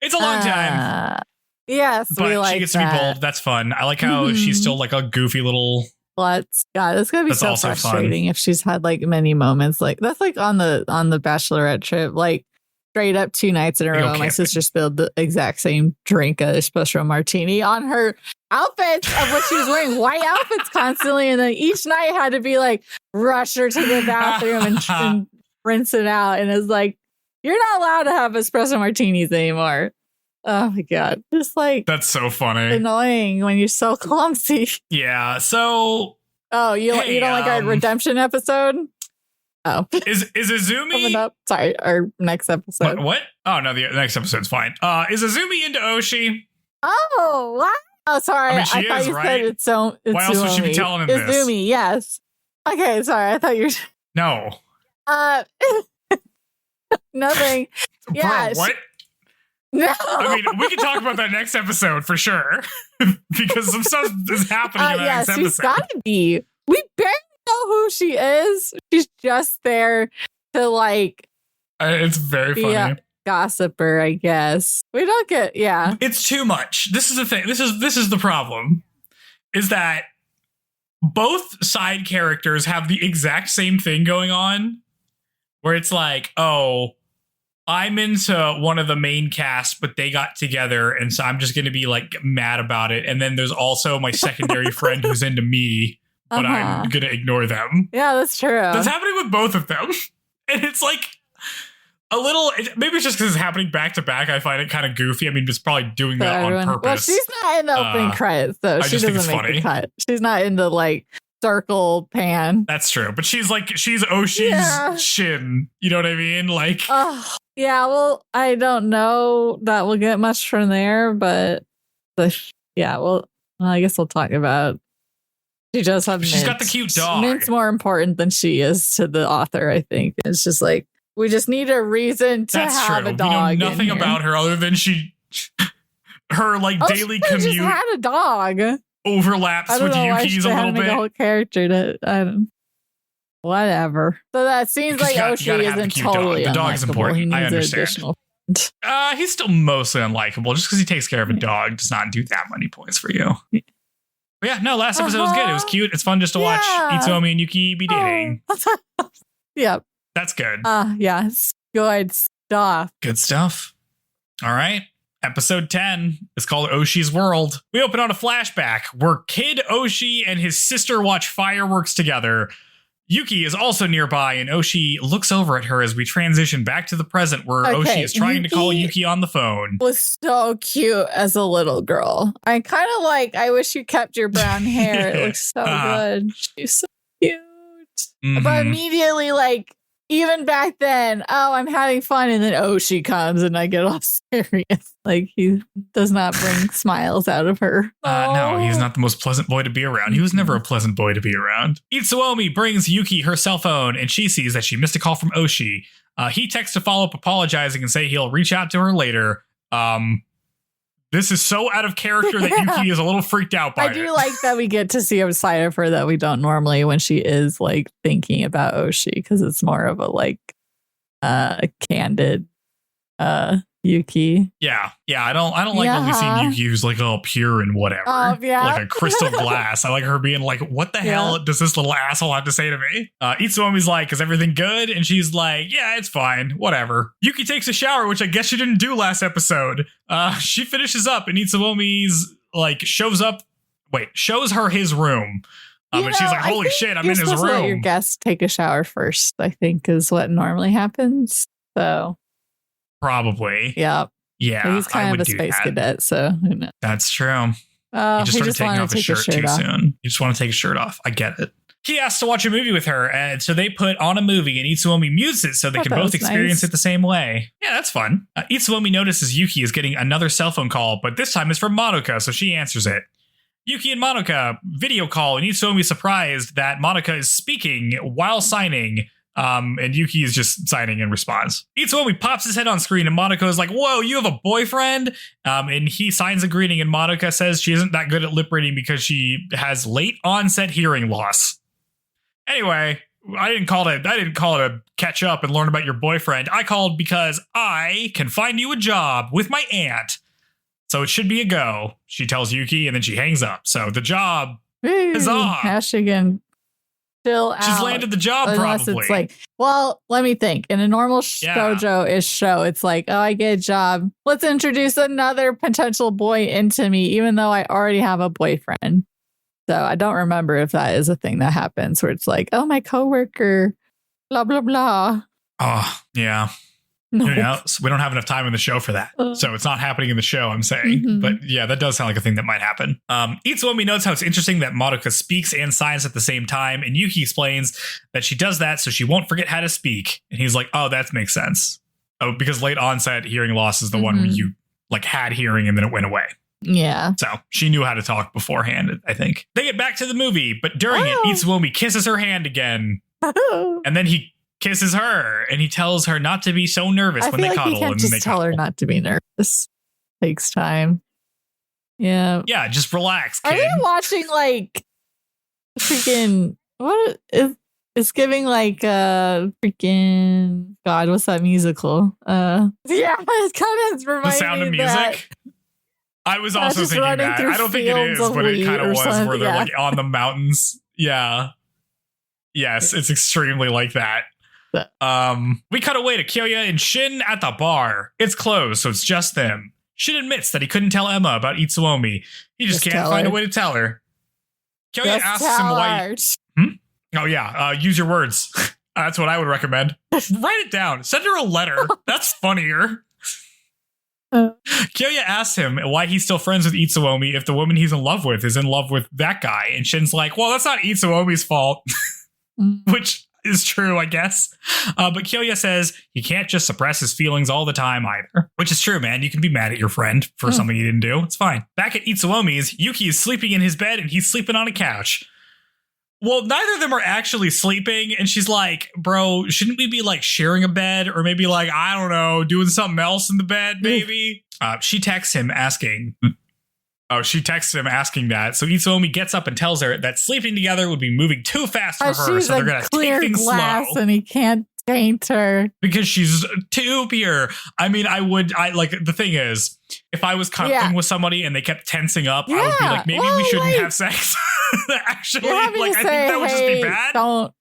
it's a long time. Yes, but she gets to be bold. That's fun. I like how she's still like a goofy little. God, it's gonna be so frustrating if she's had like many moments like that's like on the Bachelorette trip, like straight up 2 nights in a row. My sister spilled the exact same drink, a espresso martini, on her outfits of what she was wearing, white outfits constantly, and then each night had to be like rush her to the bathroom and rinse it out. And it's like you're not allowed to have espresso martinis anymore. Oh my God. Just like that's so funny. Annoying when you're so clumsy. Yeah. So you don't like our redemption episode? Oh. Is Izumi coming up? Sorry, our next episode. What? Oh no, the next episode's fine. Is Izumi into Oshi? Oh, wow. Oh, sorry. I thought you said it's so why else would she be telling him this? Izumi, yes. Okay, sorry. I thought you were No. Nothing. Yeah. Bro, what? No. I mean, we can talk about that next episode for sure. Because some stuff is happening in that next episode. She's gotta be. We barely know who she is. She's just there to like it's very funny. A gossiper, I guess. We don't get It's too much. This is the thing. This is the problem. Is that both side characters have the exact same thing going on. Where it's like, oh, I'm into one of the main cast, but they got together, and so I'm just going to be like mad about it. And then there's also my secondary friend who's into me, but I'm going to ignore them. Yeah, that's true. That's happening with both of them. And it's like, A little, maybe it's just because it's happening back to back. I find it kind of goofy. I mean, it's probably doing that on purpose. Well, she's not in the opening credits, though. She doesn't make the cut. She's not in the like circle pan. That's true. But she's Oshi's shin. You know what I mean? Like, yeah. Well, I don't know that we'll get much from there, but well, I guess we'll talk about. She does have. She's got the cute dog. Mint's more important than she is to the author. I think it's just like. We just need a reason to have a dog. We know nothing about her other than her like daily commute. She just had a dog. Overlaps with Yuki's a little bit. A whole character whatever. So that seems like Oshi isn't totally. The dog is important. I understand. He's still mostly unlikable. Just because he takes care of a dog does not do that many points for you. But yeah, no. Last episode was good. It was cute. It's fun just to watch Itsuomi and Yuki be dating. Yep. That's good. Yeah, it's good stuff. Good stuff. All right. Episode 10 is called Oshi's World. We open on a flashback where Kid Oshi and his sister watch fireworks together. Yuki is also nearby, and Oshi looks over at her as we transition back to the present where Oshi is trying to call Yuki on the phone. Was so cute as a little girl. I wish you kept your brown hair. It looks so good. She's so cute. Mm-hmm. But immediately, like, even back then, I'm having fun, and then Oshi comes, and I get all serious. Like, he does not bring smiles out of her. No, he's not the most pleasant boy to be around. He was never a pleasant boy to be around. Itsuomi brings Yuki her cell phone, and she sees that she missed a call from Oshi. He texts to follow up apologizing and say he'll reach out to her later. This is so out of character that Yuki is a little freaked out by it. I do like that we get to see a side of her that we don't normally when she is like thinking about Oshi, because it's more of a like candid Yuki. Yeah. I don't like when we see Yuki who's like all pure and whatever. Like a crystal glass. I like her being like, what the hell does this little asshole have to say to me? Itsuomi's like, is everything good? And she's like, yeah, it's fine. Whatever. Yuki takes a shower, which I guess she didn't do last episode. She finishes up and Itsuomi's like shows her his room. And she's like, holy shit, I'm in his room. Let your guests take a shower first, I think is what normally happens. So probably. Yeah. He's kind of a space cadet, so who knows? That's true. He just started taking off his shirt too soon. You just want to take his shirt off. I get it. He asked to watch a movie with her, and so they put on a movie, and Itsuomi mutes it so they can both experience it the same way. Yeah, that's fun. Itsuomi notices Yuki is getting another cell phone call, but this time it's from Madoka, so she answers it. Yuki and Madoka video call, and Itsuomi is surprised that Madoka is speaking while signing. And Yuki is just signing in response. Itsuomi pops his head on screen and Madoka is like, whoa, you have a boyfriend? And he signs a greeting and Madoka says she isn't that good at lip reading because she has late onset hearing loss. Anyway, I didn't call it a catch up and learn about your boyfriend. I called because I can find you a job with my aunt. So it should be a go, she tells Yuki, and then she hangs up. So the job is off. Hashigan. She's landed the job. Unless probably. It's like, well, let me think. In a normal shoujo-ish show, it's like, oh, I get a job. Let's introduce another potential boy into me, even though I already have a boyfriend. So I don't remember if that is a thing that happens where it's like, oh, my coworker, blah, blah, blah. Oh, yeah. No. We don't have enough time in the show for that. So it's not happening in the show, I'm saying. Mm-hmm. But yeah, that does sound like a thing that might happen. Itsuomi notes how it's interesting that Madoka speaks and signs at the same time. And Yuki explains that she does that so she won't forget how to speak. And he's like, oh, that makes sense. Oh, because late onset hearing loss is the one where you like had hearing and then it went away. Yeah. So she knew how to talk beforehand, I think. They get back to the movie, but during it, Itsuomi kisses her hand again. And then he kisses her and he tells her not to be so nervous when they cuddle. And then they tell her not to be nervous. Takes time. Yeah. Yeah, just relax, kid. Are you watching like freaking what is it's giving like freaking God, what's that musical? Yeah, it kind of reminds me The Sound of Music. I was also thinking that. I don't think it is, but it kind of was where they're like on the mountains. Yeah. Yes, it's extremely like that. We cut away to Kyoya and Shin at the bar. It's closed, so it's just them. Shin admits that he couldn't tell Emma about Itsuomi. He just can't find a way to tell her. Kyoya asks him why. Oh yeah, use your words. That's what I would recommend. Write it down. Send her a letter. That's funnier. Kyoya asks him why he's still friends with Itsuomi if the woman he's in love with is in love with that guy. And Shin's like, well, that's not Itsuomi's fault. Which is true, I guess. But Kyoya says he can't just suppress his feelings all the time either. Which is true, man. You can be mad at your friend for something he didn't do. It's fine. Back at Itsuomi's, Yuki is sleeping in his bed and he's sleeping on a couch. Well, neither of them are actually sleeping. And she's like, bro, shouldn't we be like sharing a bed? Or maybe like, I don't know, doing something else in the bed, maybe? She texts him asking that. So Itsuomi gets up and tells her that sleeping together would be moving too fast for her. So they're going to take things slow. And he can't taint her. Because she's too pure. I mean, the thing is, if I was cuddling with somebody and they kept tensing up, I would be like, maybe we shouldn't have sex. Actually, I think that would just be bad. Don't,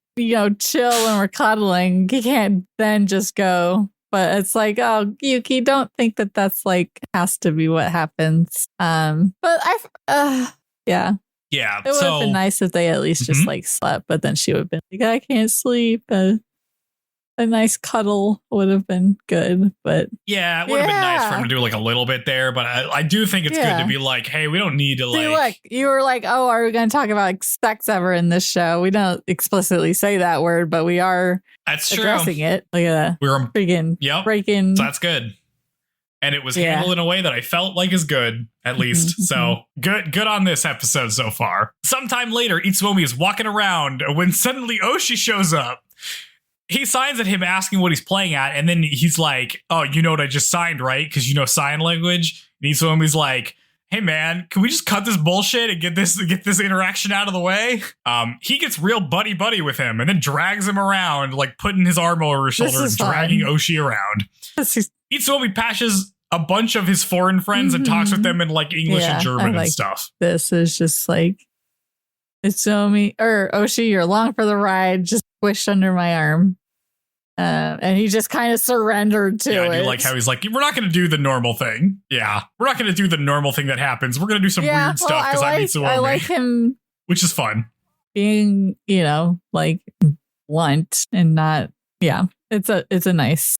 chill when we're cuddling. You can't then just go. But it's like, oh, Yuki, don't think that that's like has to be what happens. But yeah. Yeah. It would have been nice if they at least just like slept, but then she would have been like, I can't sleep. A nice cuddle would have been good, but yeah, it would have been nice for him to do like a little bit there. But I do think it's good to be like, hey, we don't need to look, you were like, oh, are we going to talk about like, sex ever in this show? We don't explicitly say that word, but we are addressing it. Like we're freaking breaking. So that's good. And it was handled in a way that I felt like is good, at least. So good on this episode so far. Sometime later, Itsuomi is walking around when suddenly Oshi shows up. He signs at him asking what he's playing at, and then he's like, oh, you know what I just signed, right? Because you know sign language. And Itsuomi's like, hey, man, can we just cut this bullshit and get this interaction out of the way? He gets real buddy with him and then drags him around, like putting his arm over his shoulder and dragging Oshi around. Itsuomi passes a bunch of his foreign friends and talks with them in like English and German and stuff. This is just like, Itsuomi or Oshi, you're along for the ride. Just squished under my arm. And he just kind of surrendered to it. I do like how he's like, we're not going to do the normal thing. Yeah, we're not going to do the normal thing that happens. We're going to do some weird stuff because I'm Itsuomi. I like him. Which is fun. Being, like blunt and not, it's a nice,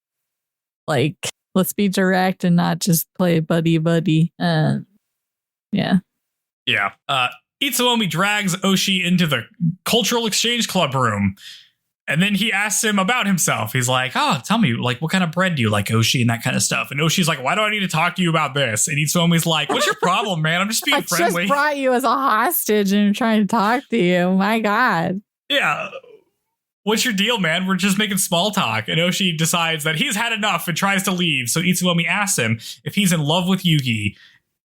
like, let's be direct and not just play buddy. Yeah. Itsuomi drags Oshi into the cultural exchange club room. And then he asks him about himself. He's like, oh, tell me, like, what kind of bread do you like, Oshi, and that kind of stuff. And Oshi's like, why do I need to talk to you about this? And Itsuomi's like, what's your problem, man? I'm just being friendly. I just brought you as a hostage and I'm trying to talk to you. My God. Yeah. What's your deal, man? We're just making small talk. And Oshi decides that he's had enough and tries to leave. So Itsuomi asks him if he's in love with Yuki.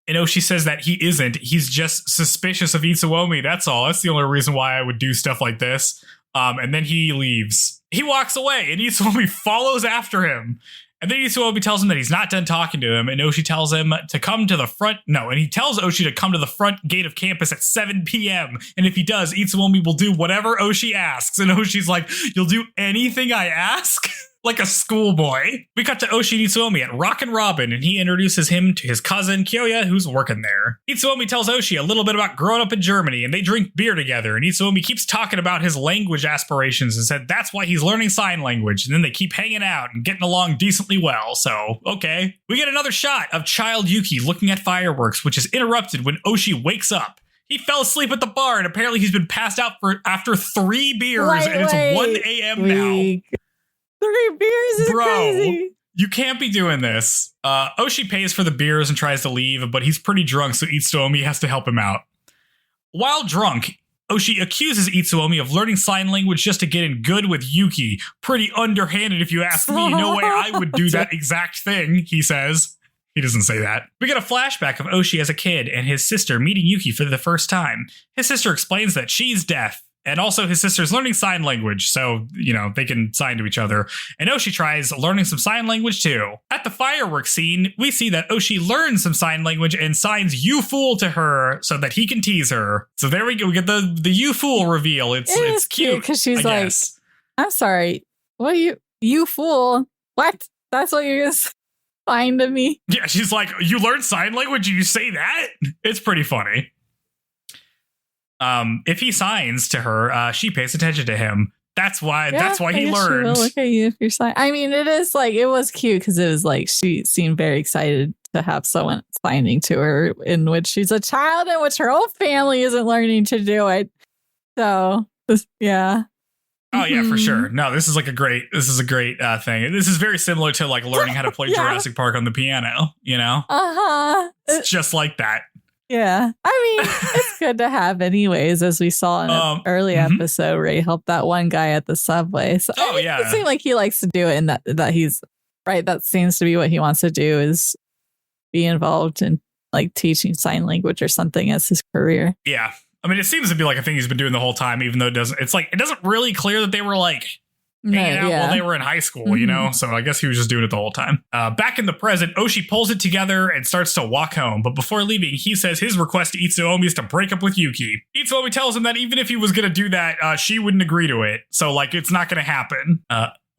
And Oshi says that he isn't. He's just suspicious of Itsuomi. That's all. That's the only reason why I would do stuff like this. And then he leaves. He walks away and Itsuomi follows after him. And then Itsuomi tells him that he's not done talking to him. And Oshi tells him to come to the front. No, and he tells Oshi to come to the front gate of campus at 7 p.m. And if he does, Itsuomi will do whatever Oshi asks. And Oshi's like, you'll do anything I ask? Like a schoolboy. We cut to Oshi and Itsuomi at Rockin' Robin, and he introduces him to his cousin, Kyoya, who's working there. Itsuomi tells Oshi a little bit about growing up in Germany, and they drink beer together, and Itsuomi keeps talking about his language aspirations and said that's why he's learning sign language, and then they keep hanging out and getting along decently well, so, okay. We get another shot of child Yuki looking at fireworks, which is interrupted when Oshi wakes up. He fell asleep at the bar, and apparently he's been passed out after 3 beers, and it's 1 a.m. now. 3 beers is crazy. You can't be doing this. Oshi pays for the beers and tries to leave, but he's pretty drunk, so Itsuomi has to help him out. While drunk, Oshi accuses Itsuomi of learning sign language just to get in good with Yuki. Pretty underhanded if you ask me. No way I would do that exact thing, he says. He doesn't say that. We get a flashback of Oshi as a kid and his sister meeting Yuki for the first time. His sister explains that she's deaf. And also his sister's learning sign language, so, they can sign to each other. And Oshi tries learning some sign language too. At the fireworks scene, we see that Oshi learns some sign language and signs "you fool" to her so that he can tease her. So there we go. We get the "you fool" reveal. It's cute because she's like, I'm sorry, what you fool? What? That's what you're gonna sign to me? Yeah, she's like, you learn sign language and you say that? It's pretty funny. If he signs to her, she pays attention to him. That's why he learned. Look at you if you're signing. I mean, it is like, it was cute because it was like she seemed very excited to have someone signing to her in which she's a child in which her whole family isn't learning to do it. So, yeah. Oh yeah, for sure. No, this is a great thing. This is very similar to like learning how to play Jurassic Park on the piano, you know? It's just like that. Yeah. I mean, it's good to have anyways, as we saw in an early episode where he helped that one guy at the subway. So it seemed like he likes to do it, and that he's right. That seems to be what he wants to do, is be involved in like teaching sign language or something as his career. Yeah. I mean, it seems to be like a thing he's been doing the whole time, even though it doesn't really clear that they were like hanging out while they were in high school, you know? So I guess he was just doing it the whole time. Back in the present, Oshi pulls it together and starts to walk home. But before leaving, he says his request to Itsuomi is to break up with Yuki. Itsuomi tells him that even if he was going to do that, she wouldn't agree to it. So like, it's not going to happen.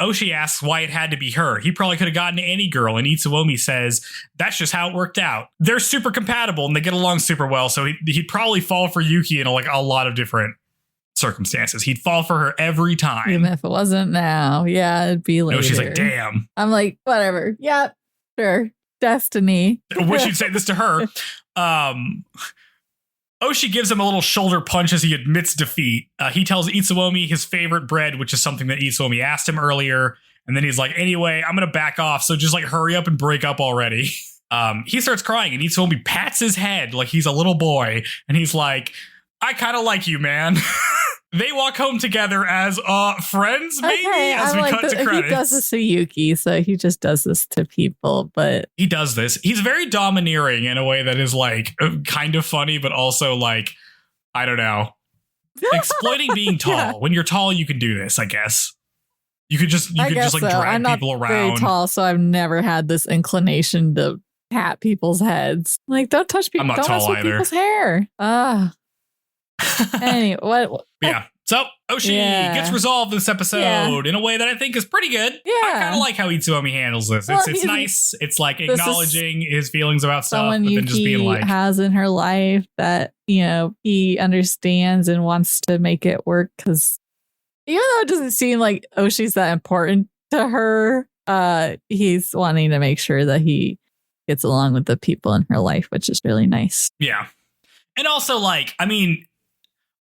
Oshi asks why it had to be her. He probably could have gotten any girl, and Itsuomi says that's just how it worked out. They're super compatible and they get along super well, so he'd probably fall for Yuki in like a lot of different circumstances. He'd fall for her every time. Even if it wasn't now. Yeah, it'd be later. No, she's like, damn. I'm like, whatever. Yep, sure. Destiny. I wish you'd say this to her. Oshi gives him a little shoulder punch as he admits defeat. He tells Itsuomi his favorite bread, which is something that Itsuomi asked him earlier. And then he's like, anyway, I'm going to back off. So just like hurry up and break up already. He starts crying and Itsuomi pats his head like he's a little boy. And he's like, I kind of like you, man. They walk home together as friends, maybe, as we cut to credits. He does this to Yuki, so he just does this to people, but... He does this. He's very domineering in a way that is, like, kind of funny, but also, like, I don't know. Exploiting being tall. Yeah. When you're tall, you can do this, I guess. You could just like, drag people around. I'm not very tall, so I've never had this inclination to pat people's heads. Like, don't touch people. I'm not tall either. People's hair. Anyway, what? Yeah. So Oshi gets resolved this episode in a way that I think is pretty good. Yeah. I kind of like how Itsuomi handles this. Well, it's nice. It's like acknowledging his feelings about stuff, but then just being like, has in her life that, you know, he understands and wants to make it work. Because even though it doesn't seem like Oshi's that important to her, he's wanting to make sure that he gets along with the people in her life, which is really nice. Yeah. And also, like, I mean,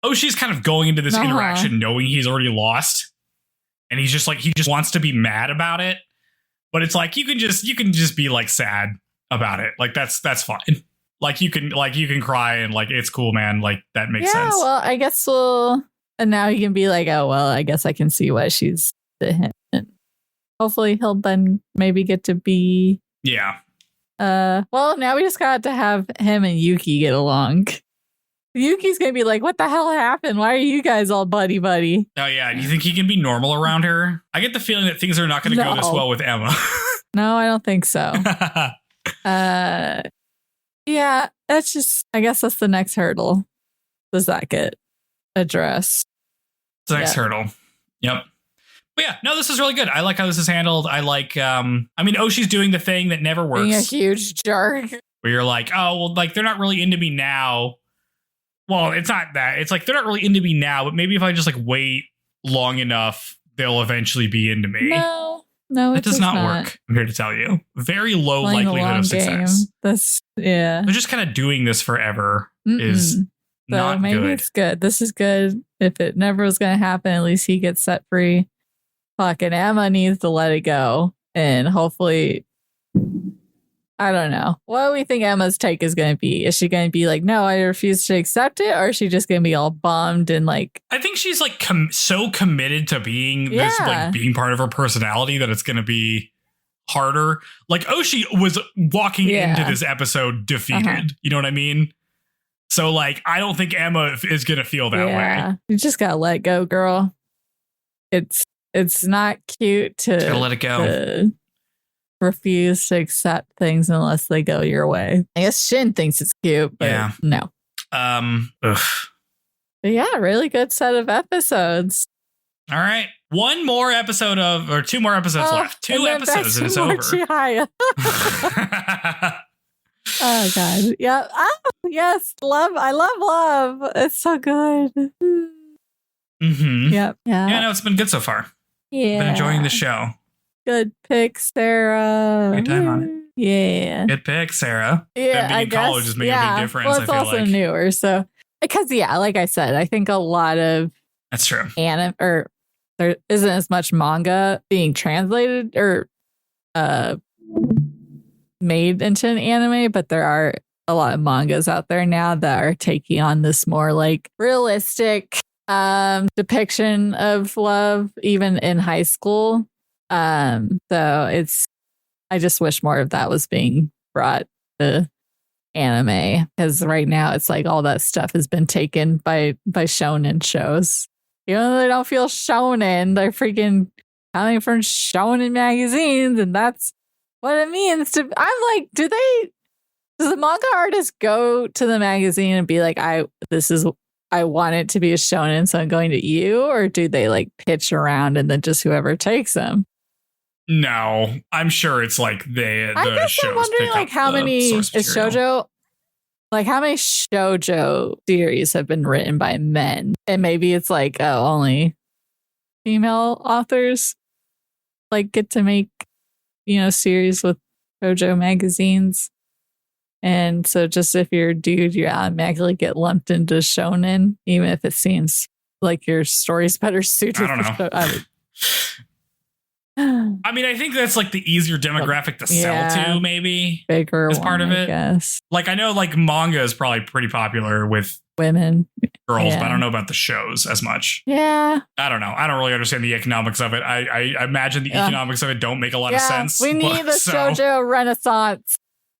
Oshi's kind of going into this interaction knowing he's already lost, and he's just like, he just wants to be mad about it. But it's like, you can just be like sad about it. Like that's fine. Like you can cry and like, it's cool, man. Like that makes sense. Yeah, well, I guess and now he can be like, oh, well, I guess I can see why she's to him. And hopefully he'll then maybe get to be. Yeah. Well, now we just got to have him and Yuki get along. Yuki's gonna be like, what the hell happened? Why are you guys all buddy? Oh yeah, do you think he can be normal around her? I get the feeling that things are not going to go this well with Emma. No, I don't think so. Yeah, that's just, I guess that's the next hurdle. Does that get addressed? It's the next hurdle. Yep. But yeah, no, this is really good. I like how this is handled. I like, I mean, Oshi's doing the thing that never works. Being a huge jerk. Where you're like, oh, well, like, they're not really into me now. Well, it's not that. It's like, they're not really into me now, but maybe if I just like wait long enough, they'll eventually be into me. No, it does not work. I'm here to tell you. Very low likelihood of success. They're just kind of doing this forever is not maybe good. It's good. This is good. If it never was going to happen, at least he gets set free. Fucking Emma needs to let it go. And hopefully, I don't know. What do we think Emma's take is going to be? Is she going to be like, no, I refuse to accept it? Or is she just going to be all bummed and like... I think she's like so committed to being this, like being part of her personality that it's going to be harder. Like Oshi was walking into this episode defeated. You know what I mean? So like, I don't think Emma is going to feel that way. You just got to let go, girl. It's not cute to let it go. Refuse to accept things unless they go your way. I guess Shin thinks it's cute, but no. But yeah, really good set of episodes. All right. Two more episodes left. 2 episodes and it's over. Oh God. Yeah. Oh, yes. Love. I love love. It's so good. Mm-hmm. Yep. Yeah, no, it's been good so far. Yeah. Been enjoying the show. Good pick, Sarah. Good time on it. Yeah. Good pick, Sarah. Yeah, Them being in college has made a big difference, well, it's I feel also like. newer, so because like I said, I think a lot of that's true. Or there isn't as much manga being translated or made into an anime, but there are a lot of mangas out there now that are taking on this more like realistic depiction of love, even in high school. So I just wish more of that was being brought to anime, because right now it's like all that stuff has been taken by shonen shows. Even though they don't feel shonen, they're freaking coming from shonen magazines, and that's what it means to. I'm like, does the manga artist go to the magazine and be like, I want it to be a shonen, so I'm going to you, or do they like pitch around and then just whoever takes them? No, I'm sure it's like I guess I'm wondering like how many is shoujo. Like how many shoujo series have been written by men, and maybe it's like only female authors like get to make series with shoujo magazines, and so just if you're a dude, you automatically get lumped into shonen, even if it seems like your story's better suited. I don't know. I mean, I think that's like the easier demographic to sell to, maybe. Bigger as part of it. I guess. Like, I know like manga is probably pretty popular with women, girls, but I don't know about the shows as much. Yeah. I don't know. I don't really understand the economics of it. I imagine the economics of it don't make a lot of sense. We need the shoujo renaissance.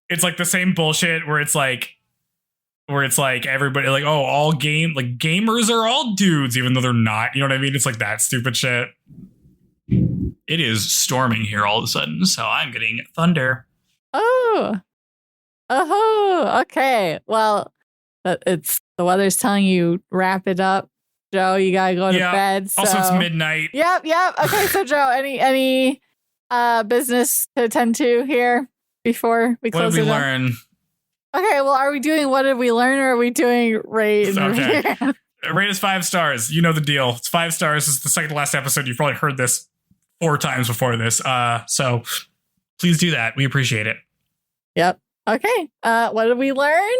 It's like the same bullshit where it's like everybody like, oh, all gamers are all dudes, even though they're not. You know what I mean? It's like that stupid shit. It is storming here all of a sudden, so I'm getting thunder. Oh, okay. Well, it's the weather's telling you wrap it up, Joe. You gotta go to bed. So. Also, it's midnight. Yep. Okay, so Joe, any business to attend to here before we close it up? What did we learn? Okay. Well, are we doing what did we learn, or are we doing rate? Okay. Rate is 5 stars. You know the deal. It's 5 stars. This is the second to last episode. You've probably heard this 4 times before this. So please do that. We appreciate it. Yep. Okay. What did we learn?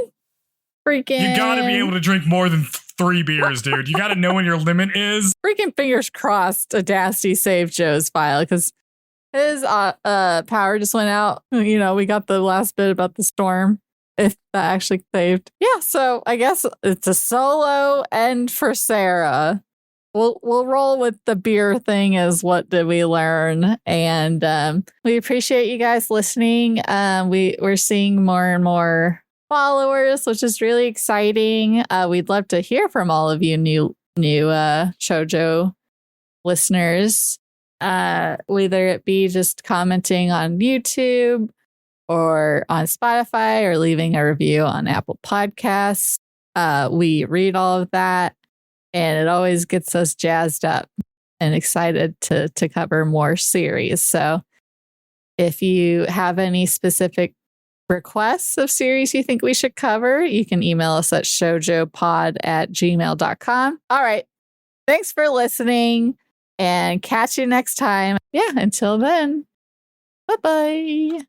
Freaking. You gotta be able to drink more than 3 beers, dude. You gotta know when your limit is. Freaking fingers crossed Audacity saved Joe's file, because his power just went out. We got the last bit about the storm. If that actually saved. Yeah, so I guess it's a solo end for Sarah. We'll roll with the beer thing as what did we learn, and we appreciate you guys listening. We're seeing more and more followers, which is really exciting. We'd love to hear from all of you new shoujo listeners, whether it be just commenting on YouTube or on Spotify or leaving a review on Apple Podcasts. We read all of that, and it always gets us jazzed up and excited to cover more series. So if you have any specific requests of series you think we should cover, you can email us at shoujopod@gmail.com. All right. Thanks for listening, and catch you next time. Yeah, until then, bye-bye.